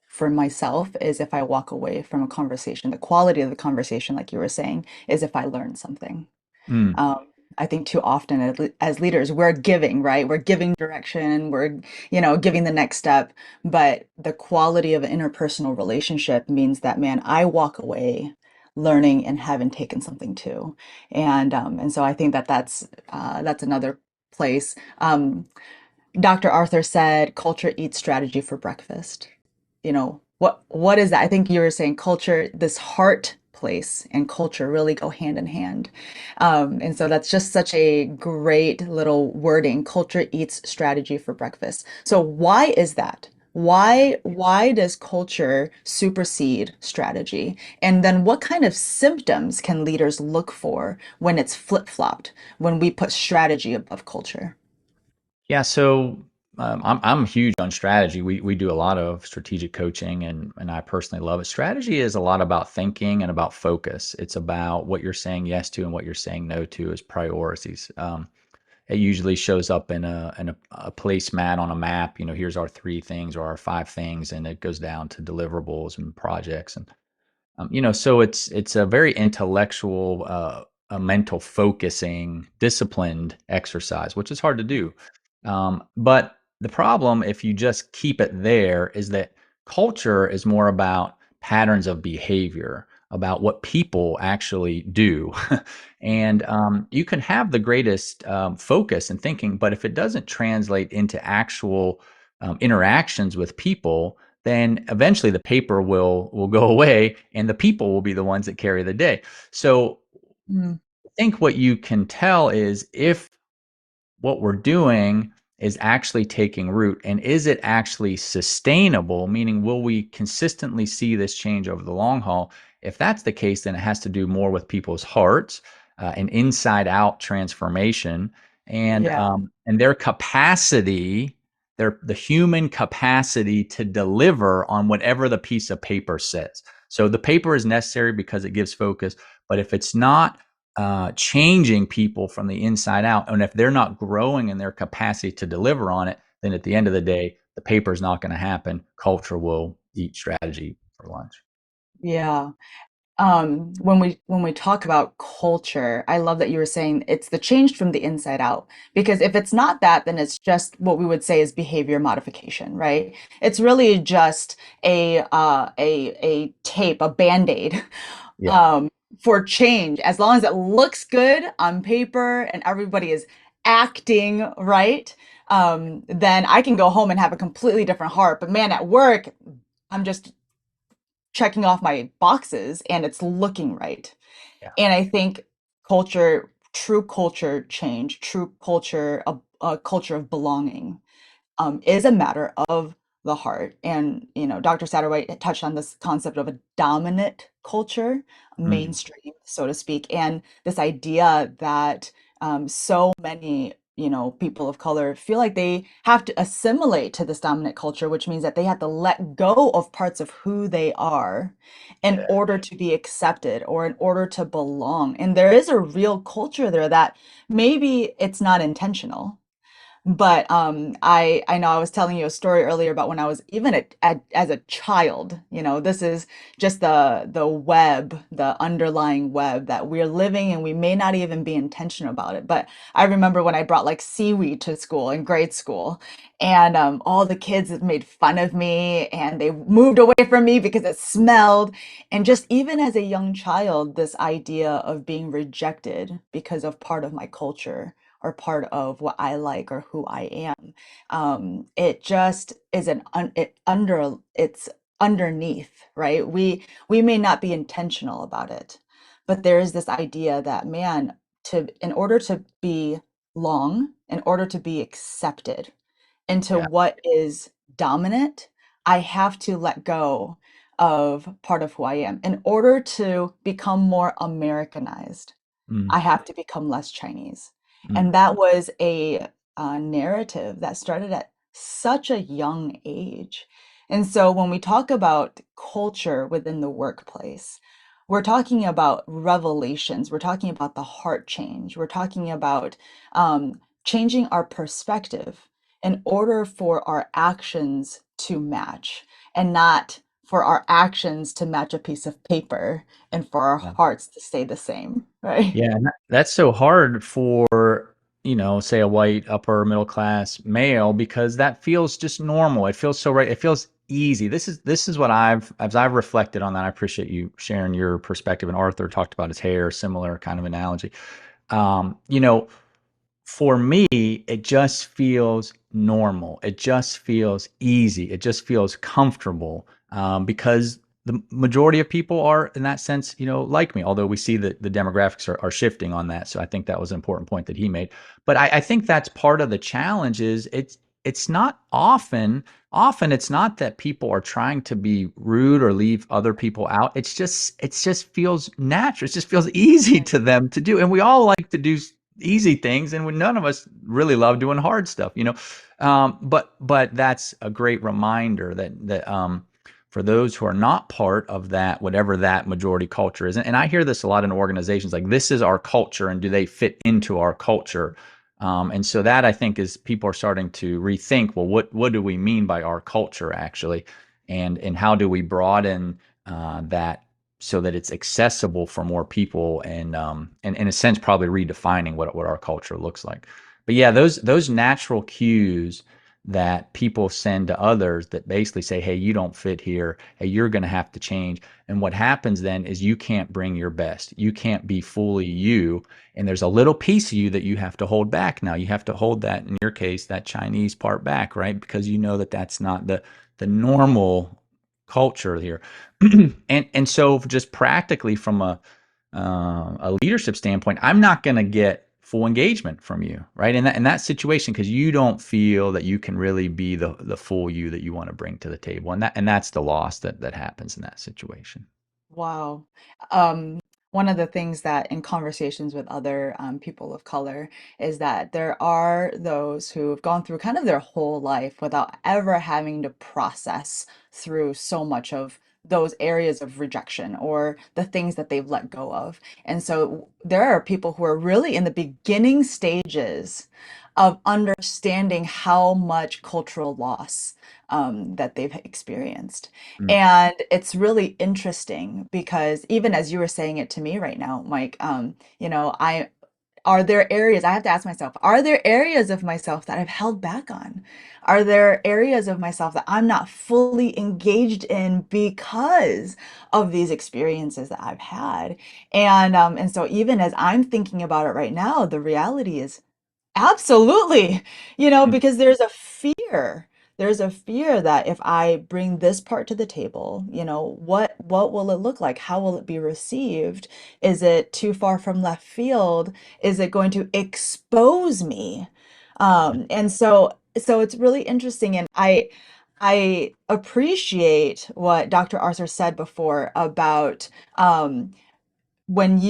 for myself, is if I walk away from a conversation, the quality of the conversation, like you were saying, is if I learn something. Mm, Um, I think too often as leaders, we're giving, right? We're giving direction, giving the next step. But the quality of an interpersonal relationship means that, man, I walk away learning and having taken something too. And so I think that that's another place. Dr. Arthur said, culture eats strategy for breakfast. What is that? I think you were saying culture, this heart place and culture really go hand in hand. And so that's just such a great little wording. Culture eats strategy for breakfast. So why is that? Why does culture supersede strategy? And then what kind of symptoms can leaders look for when it's flip-flopped, when we put strategy above culture? yeah, so I'm huge on strategy. We do a lot of strategic coaching, and I personally love it. Strategy is a lot about thinking and about focus. It's about what you're saying yes to and what you're saying no to as priorities. It usually shows up in a placemat on a map. Here's our 3 things or our 5 things, and it goes down to deliverables and projects. And so it's a very intellectual, a mental focusing, disciplined exercise, which is hard to do. But the problem, if you just keep it there, is that culture is more about patterns of behavior, about what people actually do. And you can have the greatest focus and thinking, but if it doesn't translate into actual interactions with people, then eventually the paper will go away, and the people will be the ones that carry the day. So Mm, I think what you can tell is if what we're doing is actually taking root, and is it actually sustainable, meaning will we consistently see this change over the long haul? If that's the case, then it has to do more with people's hearts, an inside out transformation, and yeah. their capacity, the human capacity to deliver on whatever the piece of paper says. So the paper is necessary because it gives focus, but if it's not changing people from the inside out, and if they're not growing in their capacity to deliver on it, then at the end of the day, the paper is not going to happen. Culture will eat strategy for lunch. Yeah. When we talk about culture, I love that you were saying it's the change from the inside out. Because if it's not that, then it's just what we would say is behavior modification, right? It's really just a tape, a band-aid, Yeah. um, for change. As long as it looks good on paper and everybody is acting right, then I can go home and have a completely different heart. But man, at work, I'm just checking off my boxes and it's looking right. Yeah. And I think true culture change, true culture, a culture of belonging, is a matter of the heart. And, Dr. Satterwhite touched on this concept of a dominant culture, Mm, mainstream, so to speak, and this idea that so many, people of color feel like they have to assimilate to this dominant culture, which means that they have to let go of parts of who they are in yeah. order to be accepted or in order to belong. And there is a real culture there that maybe it's not intentional, But I know I was telling you a story earlier about when I was even as a child. This is just the web, the underlying web that we're living, and we may not even be intentional about it. But I remember when I brought like seaweed to school in grade school, and all the kids made fun of me, and they moved away from me because it smelled. And just even as a young child, this idea of being rejected because of part of my culture or part of what I like or who I am. It just is it's underneath, right? We may not be intentional about it, but there is this idea that, man, in order to be long, in order to be accepted into Yeah. what is dominant, I have to let go of part of who I am. In order to become more Americanized, Mm, I have to become less Chinese. mm, And that was a narrative that started at such a young age. And so when we talk about culture within the workplace, we're talking about revelations, we're talking about the heart change, we're talking about changing our perspective in order for our actions to match and not for our actions to match a piece of paper and for our yeah. hearts to stay the same, right? Yeah, and that's so hard for, say a white upper middle class male because that feels just normal. It feels so right. It feels easy. This is what as I've reflected on that. I appreciate you sharing your perspective. And Arthur talked about his hair, similar kind of analogy. You know, for me, it just feels normal. It just feels easy. It just feels comfortable because the majority of people are, in that sense, like me. Although we see that the demographics are shifting on that, so I think that was an important point that he made. But I think that's part of the challenge. Is it's not often. Often it's not that people are trying to be rude or leave other people out. It just feels natural. It just feels easy Right. to them to do, and we all like to do easy things, and none of us really love doing hard stuff. But that's a great reminder that for those who are not part of that, whatever that majority culture is, and I hear this a lot in organizations, like this is our culture, and do they fit into our culture? And so that I think is people are starting to rethink. Well, what do we mean by our culture actually, and how do we broaden that so that it's accessible for more people and in a sense probably redefining what our culture looks like. But yeah, those natural cues that people send to others that basically say, hey, you don't fit here, hey, you're going to have to change. And what happens then is you can't bring your best, you can't be fully you, and there's a little piece of you that you have to hold back. Now you have to hold that, in your case, that Chinese part back, right? Because you know that that's not the normal culture here. And so just practically from a leadership standpoint, I'm not going to get full engagement from you, right? In that situation, because you don't feel that you can really be the full you that you want to bring to the table, and that's the loss that happens in that situation. Wow. Um, One of the things that in conversations with other people of color is that there are those who have gone through kind of their whole life without ever having to process through so much of those areas of rejection or the things that they've let go of. And so there are people who are really in the beginning stages of understanding how much cultural loss that they've experienced. Mm, And it's really interesting because even as you were saying it to me right now, Mike, I are there areas I have to ask myself, are there areas of myself that I've held back on? Are there areas of myself that I'm not fully engaged in because of these experiences that I've had? And so even as I'm thinking about it right now, the reality is absolutely. mm, Because there's a fear. There's a fear that if I bring this part to the table, what will it look like? How will it be received? Is it too far from left field? Is it going to expose me? And so it's really interesting, and I appreciate what Dr. Arthur said before about when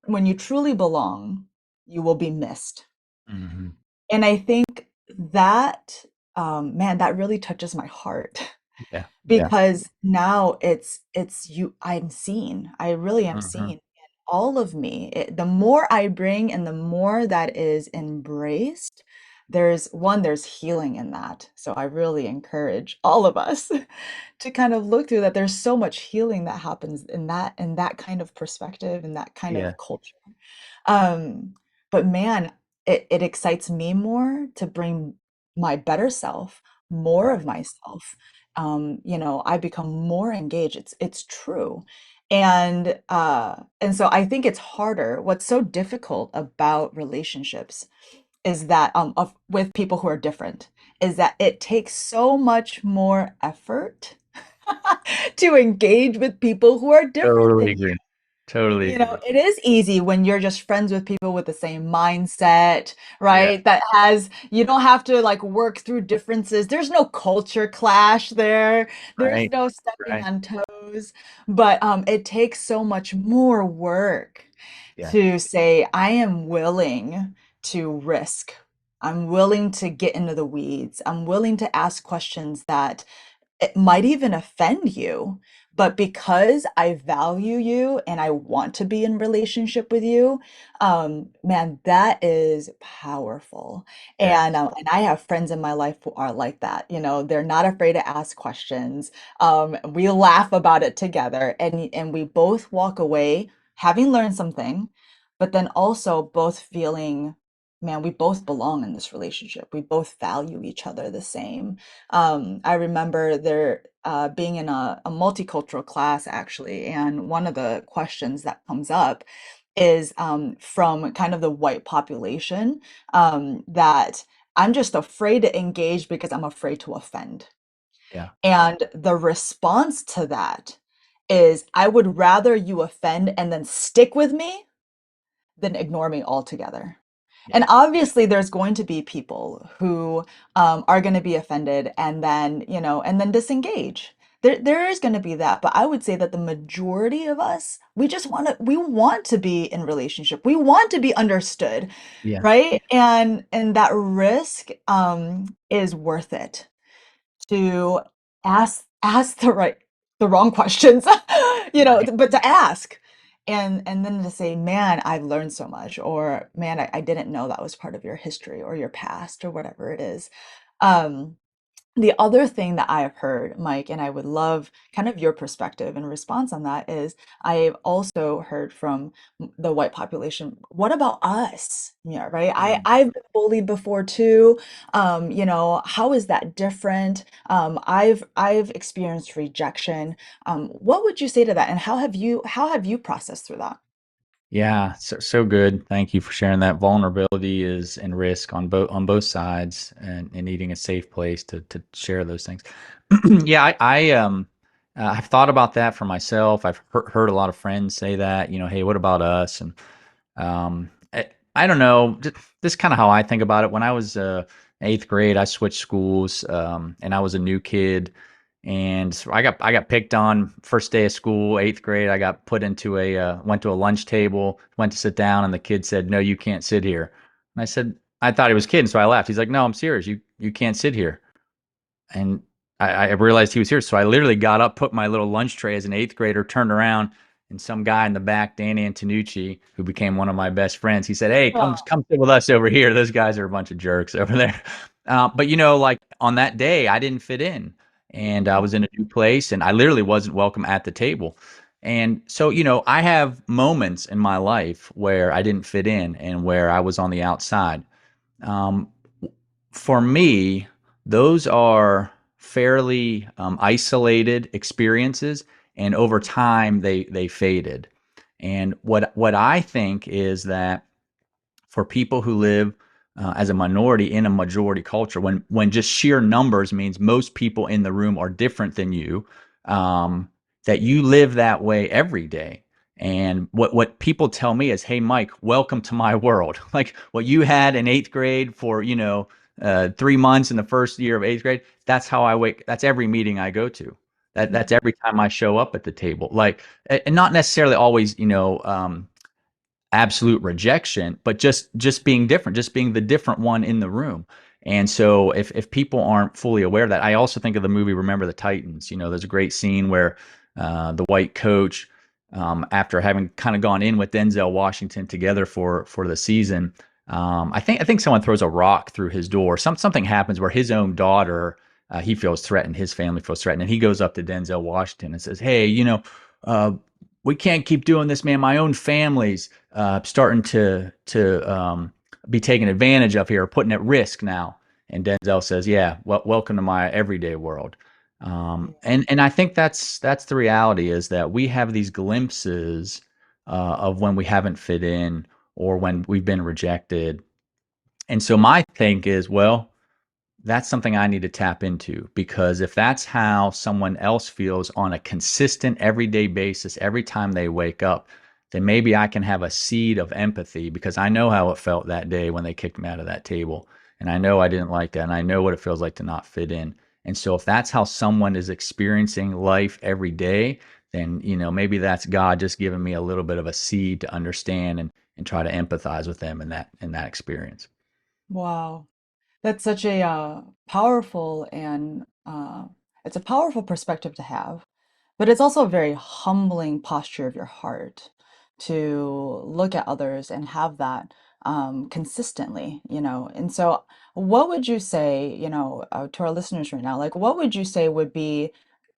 when you truly belong, you will be missed. mhm. And I think that, man, that really touches my heart Yeah, yeah. because now it's you I'm seen. I really am seen. Mhm. And all of me, the more I bring and the more that is embraced, there's healing in that. So I really encourage all of us to kind of look through that. There's so much healing that happens in that kind of perspective, in that kind Yeah. of culture. Um, but man, it excites me more to bring my better self, more of Right. myself. I become more engaged. It's true. And so I think it's harder. What's so difficult about relationships is that with people who are different is that it takes so much more effort to engage with people who are different Totally than agree. Totally agree. it is easy when you're just friends with people with the same mindset, Yeah. right? You don't have to like work through differences. There's no culture clash there. There's Right. no stepping Right. on toes. But it takes so much more work Yeah. to say, I am willing to risk. I'm willing to get into the weeds. I'm willing to ask questions that it might even offend you, but because I value you and I want to be in relationship with you, man, that is powerful. Yeah. And I have friends in my life who are like that. They're not afraid to ask questions. We laugh about it together, and we both walk away having learned something, but then also both feeling, man, we both belong in this relationship. We both value each other the same. I remember there being in a multicultural class actually, and one of the questions that comes up is from kind of the white population that I'm just afraid to engage because I'm afraid to offend. Yeah. And the response to that is, I would rather you offend and then stick with me than ignore me altogether. And Yeah. obviously, there's going to be people who are going to be offended and then disengage. There is going to be that, but I would say that the majority of us, we want to be in relationship. We want to be understood, Yeah. right? And that risk is worth it to ask the wrong questions, Right. but to ask and then to say, man, I've learned so much, or man, I didn't know that was part of your history or your past or whatever it is. Um, the other thing that I have heard, Mike, and I would love kind of your perspective and response on that is I've also heard from the white population, what about us? Yeah, right. Mm. I've been bullied before too. How is that different? I've experienced rejection. What would you say to that? And how have you processed through that? Yeah, so good. Thank you for sharing that. Vulnerability is and risk on both sides, and needing a safe place to share those things. Yeah, I've thought about that for myself. I've heard a lot of friends say that, hey, what about us? And I don't know. This is kind of how I think about it. When I was eighth grade, I switched schools, and I was a new kid, and so I got picked on first day of school, eighth grade. I got put into went to a lunch table, went to sit down, and the kid said, "No, you can't sit here." And I said, I thought he was kidding, so I laughed. He's like, "No, I'm serious. You can't sit here." And I realized he was here. So I literally got up, put my little lunch tray as an eighth grader, turned around, and some guy in the back, Danny Antonucci, who became one of my best friends, he said, "Hey, come sit with us over here. Those guys are a bunch of jerks over there." But like on that day, I didn't fit in, and I was in a new place, and I literally wasn't welcome at the table. And so, I have moments in my life where I didn't fit in and where I was on the outside. Um, for me, those are fairly isolated experiences, and over time they faded. And what I think is that for people who live as a minority in a majority culture, when just sheer numbers means most people in the room are different than you, um, that you live that way every day. And what people tell me is, "Hey, Mike, welcome to my world." Like what you had in eighth grade for 3 months in the first year of eighth grade. That's how I wake. That's every meeting I go to. That's every time I show up at the table. Like, and not necessarily always, absolute rejection, but just being different, just being the different one in the room. And so if people aren't fully aware of that, I also think of the movie Remember the Titans. There's a great scene where the white coach, after having kind of gone in with Denzel Washington together for the season, I think someone throws a rock through his door. Something happens where his own daughter, he feels threatened. His family feels threatened, and he goes up to Denzel Washington and says, "Hey, uh, we can't keep doing this, man. My own family's starting to be taken advantage of here, putting at risk now." And Denzel says, "Yeah, well, welcome to my everyday world." And I think that's the reality, is that we have these glimpses of when we haven't fit in or when we've been rejected. And so my think is, well, that's something I need to tap into, because if that's how someone else feels on a consistent everyday basis every time they wake up, then maybe I can have a seed of empathy, because I know how it felt that day when they kicked me out of that table. And I know I didn't like that. And I know what it feels like to not fit in. And so if that's how someone is experiencing life every day, then, maybe that's God just giving me a little bit of a seed to understand and try to empathize with them in that experience. Wow. That's such a powerful and it's a powerful perspective to have, but it's also a very humbling posture of your heart to look at others and have that consistently, you know. And so, what would you say, to our listeners right now, like, what would you say would be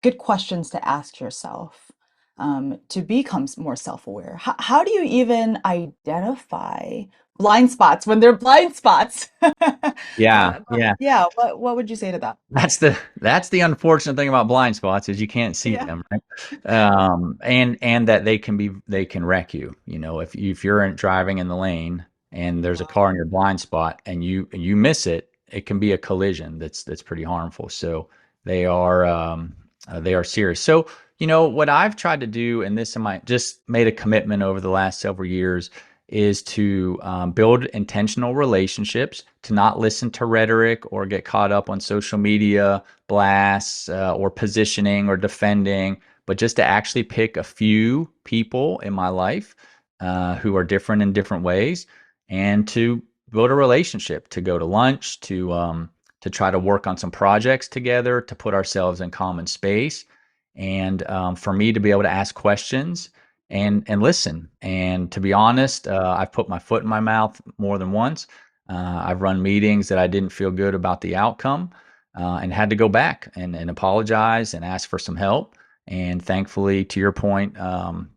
good questions to ask yourself to become more self-aware? How do you even identify blind spots when they're blind spots? Yeah, yeah. Yeah, what would you say to that? That's the unfortunate thing about blind spots, is you can't see Yeah. them, right? And that they can wreck you. If you're driving in the lane and there's a car in Wow. your blind spot and you miss it, it can be a collision that's pretty harmful. So they are serious. So what I've tried to do, and this I might just made a commitment over the last several years, is to build intentional relationships, to not listen to rhetoric or get caught up on social media blasts or positioning or defending, but just to actually pick a few people in my life who are different in different ways, and to build a relationship, to go to lunch, to try to work on some projects together, to put ourselves in common space, and for me to be able to ask questions and listen. And to be honest, I've put my foot in my mouth more than once. I've run meetings that I didn't feel good about the outcome, and had to go back and apologize and ask for some help. And thankfully, to your point,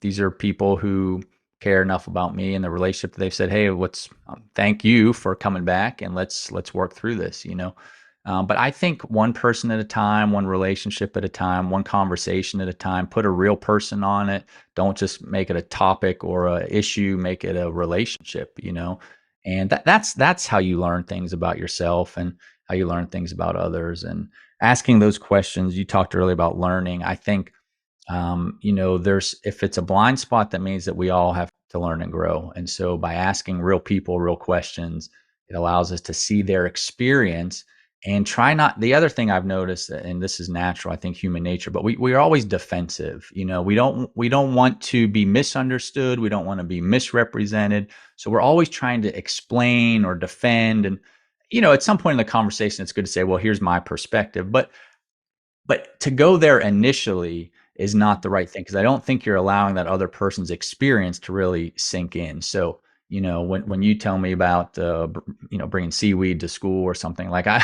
these are people who care enough about me and the relationship that they've said, "Hey, thank you for coming back, and let's work through this." But I think one person at a time, one relationship at a time, one conversation at a time. Put a real person on it. Don't just make it a topic or a issue. Make it a relationship. And that's how you learn things about yourself and how you learn things about others. And asking those questions. You talked earlier about learning. I think there's if it's a blind spot, that means that we all have to learn and grow. And so by asking real people real questions, it allows us to see their experience and try not. The other thing I've noticed, and this is natural, I think human nature, but we are always defensive. We don't want to be misunderstood. We don't want to be misrepresented. So we're always trying to explain or defend. And at some point in the conversation, it's good to say, well, here's my perspective. But to go there initially is not the right thing, because I don't think you're allowing that other person's experience to really sink in. So, when you tell me about bringing seaweed to school or something, like I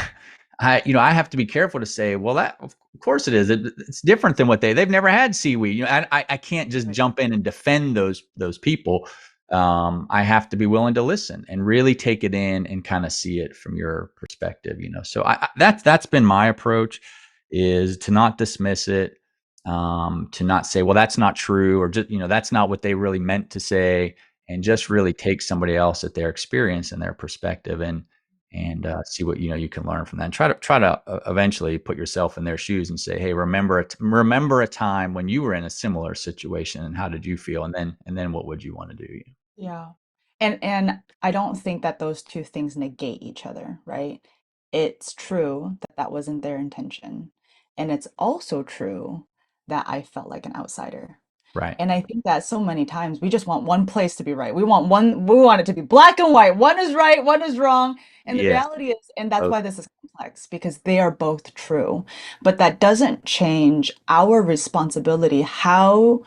have to be careful to say, well, that of course it is. It's different than they've never had seaweed. I can't just Right. jump in and defend those people. I have to be willing to listen and really take it in and kind of see it from your perspective. So that's been my approach, is to not dismiss it, to not say, well, that's not true, or just, that's not what they really meant to say, and just really take somebody else at their experience and their perspective, and see what you can learn from that. And try to eventually put yourself in their shoes and say, hey, remember a time when you were in a similar situation, and how did you feel, and then what would you want to do? Yeah. And I don't think that those two things negate each other, right? It's true that that wasn't their intention. And it's also true that I felt like an outsider. Right. And I think that so many times we just want one place to be right. We want it to be black and white. One is right, one is wrong. And the Yes. reality is, and that's Oh, why this is complex, because they are both true. But that doesn't change our responsibility. How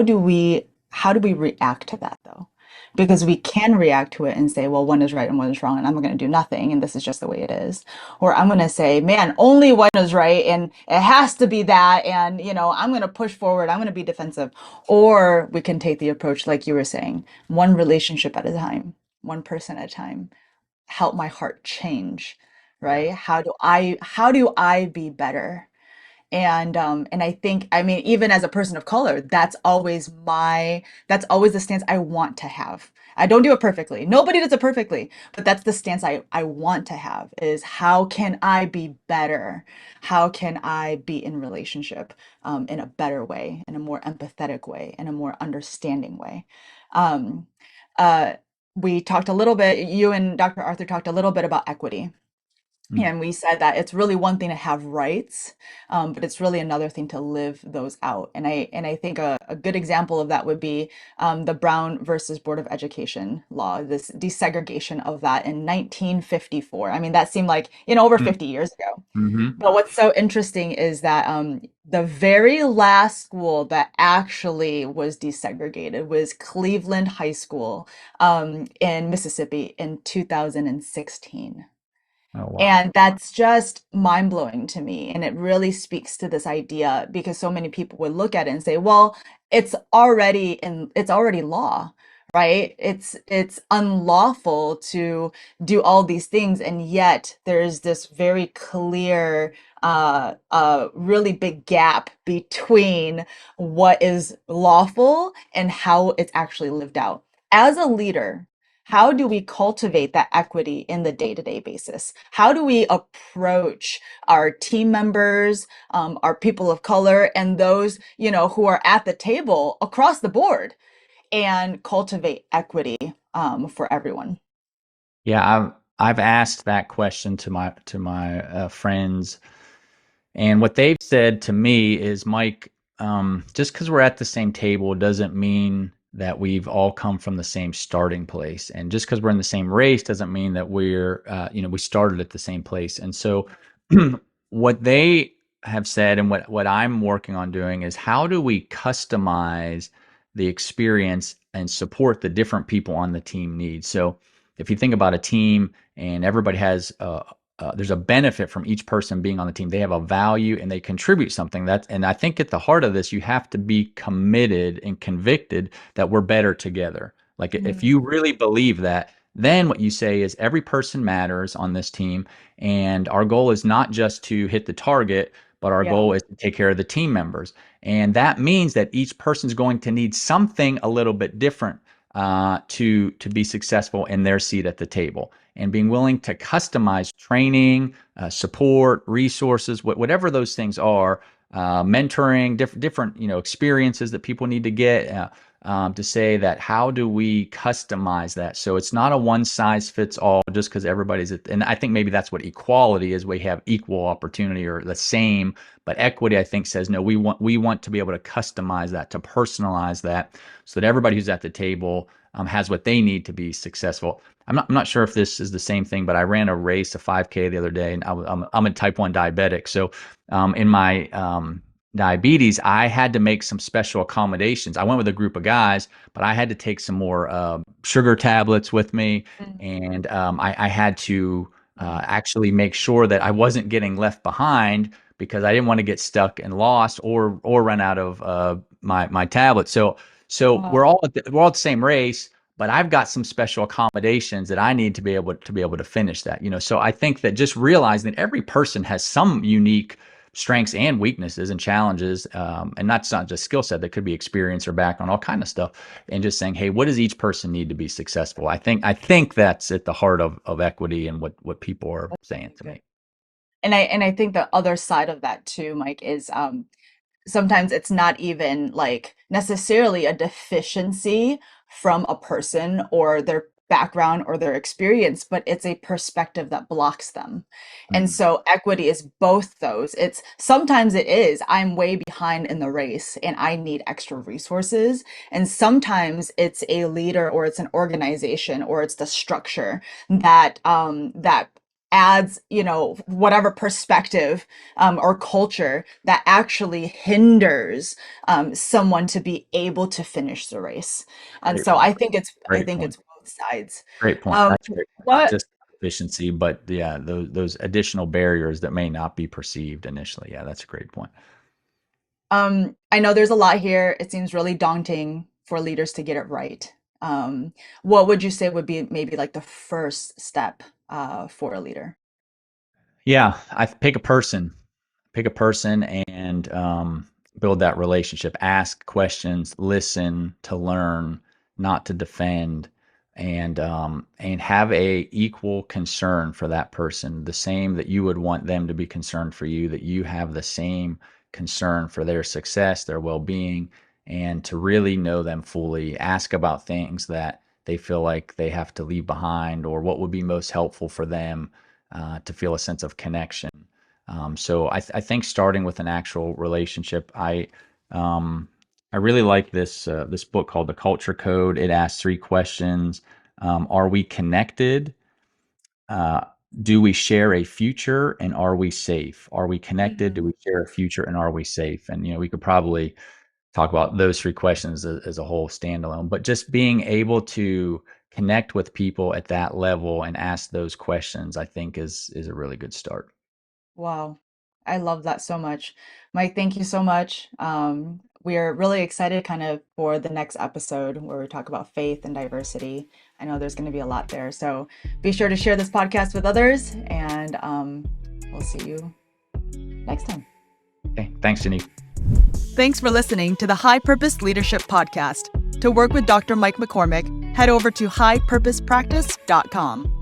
do we react to that though? because we can react to it and say, well, one is right and one is wrong, and I'm going to do nothing, and this is just the way it is. Or I'm going to say, man, only one is right, and it has to be that, and I'm going to push forward, I'm going to be defensive. Or we can take the approach, like you were saying, one relationship at a time, one person at a time, help my heart change, Yeah. right? How do I be better? And I think, I mean, even as a person of color, that's always the stance I want to have. I don't do it perfectly. Nobody does it perfectly, but that's the stance I want to have, is how can I be better? How can I be in relationship in a better way, in a more empathetic way, in a more understanding way? Um, uh, we talked a little bit, you and Dr. Arthur talked a little bit about equity. Mm. And we said that it's really one thing to have rights, but it's really another thing to live those out. And I think a good example of that would be the Brown versus Board of Education law, this desegregation of that in 1954. I mean, that seemed like, over Mm. 50 years ago. Mm-hmm. But what's so interesting is that the very last school that actually was desegregated was Cleveland High School in Mississippi in 2016. Oh, wow. And that's just mind blowing to me. And it really speaks to this idea, because so many people would look at it and say, well, it's already law, right? It's unlawful to do all these things. And yet there's this very clear, really big gap between what is lawful and how it's actually lived out. As a leader, how do we cultivate that equity in the day-to-day basis? How do we approach our team members, our people of color, and those, who are at the table across the board, and cultivate equity for everyone? Yeah, I've asked that question to my friends, and what they've said to me is, Mike, just because we're at the same table doesn't mean that we've all come from the same starting place, and just because we're in the same race doesn't mean that we started at the same place. And so, what they have said, and what I'm working on doing, is how do we customize the experience and support the different people on the team need. So if you think about a team and everybody has there's a benefit from each person being on the team. They have a value and they contribute something. And I think at the heart of this, you have to be committed and convicted that we're better together. Like if Mm, you really believe that, then what you say is every person matters on this team, and our goal is not just to hit the target, but our yeah. goal is to take care of the team members. And that means that each person's going to need something a little bit different to be successful in their seat at the table, and being willing to customize training, support, resources, whatever those things are, mentoring, different experiences that people need to get. To say that, how do we customize that so it's not a one size fits all, just because everybody's and I think maybe that's what equality is. We have equal opportunity or the same, but equity, I think, says no, we want to be able to customize that, to personalize that, so that everybody who's at the table has what they need to be successful. I'm not sure if this is the same thing, but I ran a race, a 5K the other day, and I'm a type 1 diabetic. So in my diabetes, I had to make some special accommodations. I went with a group of guys, but I had to take some more sugar tablets with me, Mm, and I had to actually make sure that I wasn't getting left behind, because I didn't want to get stuck and lost or run out of my tablet. So wow. we're all at the same race, but I've got some special accommodations that I need to be able to finish that. So I think that just realizing that every person has some unique strengths and weaknesses and challenges, and that's not just skill set. That could be experience or background, all kind of stuff. And just saying, hey, what does each person need to be successful? I think that's at the heart of equity and what people are saying Really to good. me. And I think the other side of that too, Mike, is sometimes it's not even like necessarily a deficiency from a person or their background or their experience, but it's a perspective that blocks them. And Mm. so equity is both those. It's sometimes it is, I'm way behind in the race and I need extra resources. And sometimes it's a leader or it's an organization or it's the structure that adds, whatever perspective or culture that actually hinders someone to be able to finish the race. And Great so point. I Great think point. it's both sides. Great point. Um, That's a great point. Not what just efficiency, but yeah, those additional barriers that may not be perceived initially. Yeah, that's a great point. I know there's a lot here. It seems really daunting for leaders to get it right. What would you say would be maybe like the first step for a leader? Yeah, I pick a person and build that relationship. Ask questions, listen to learn, not to defend, and have a equal concern for that person, the same that you would want them to be concerned for you, that you have the same concern for their success, their well-being, and to really know them fully. Ask about things that they feel like they have to leave behind or what would be most helpful for them to feel a sense of connection. So I think starting with an actual relationship, um, I really like this book called The Culture Code. It asks three questions: Are we connected? Uh, do we share a future? And are we safe? Are we connected? Do Mhm. we share a future? And are we safe? And we could probably talk about those three questions as a whole standalone, but just being able to connect with people at that level and ask those questions, I think is a really good start. Wow. I love that so much. Mike, thank you so much. We're really excited kind of for the next episode where we talk about faith and diversity. I know there's going to be a lot there. So be sure to share this podcast with others, and we'll see you next time. Okay, thanks, Janine. Thanks for listening to the High Purpose Leadership Podcast. To work with Dr. Mike McCormick, head over to highpurposepractice.com.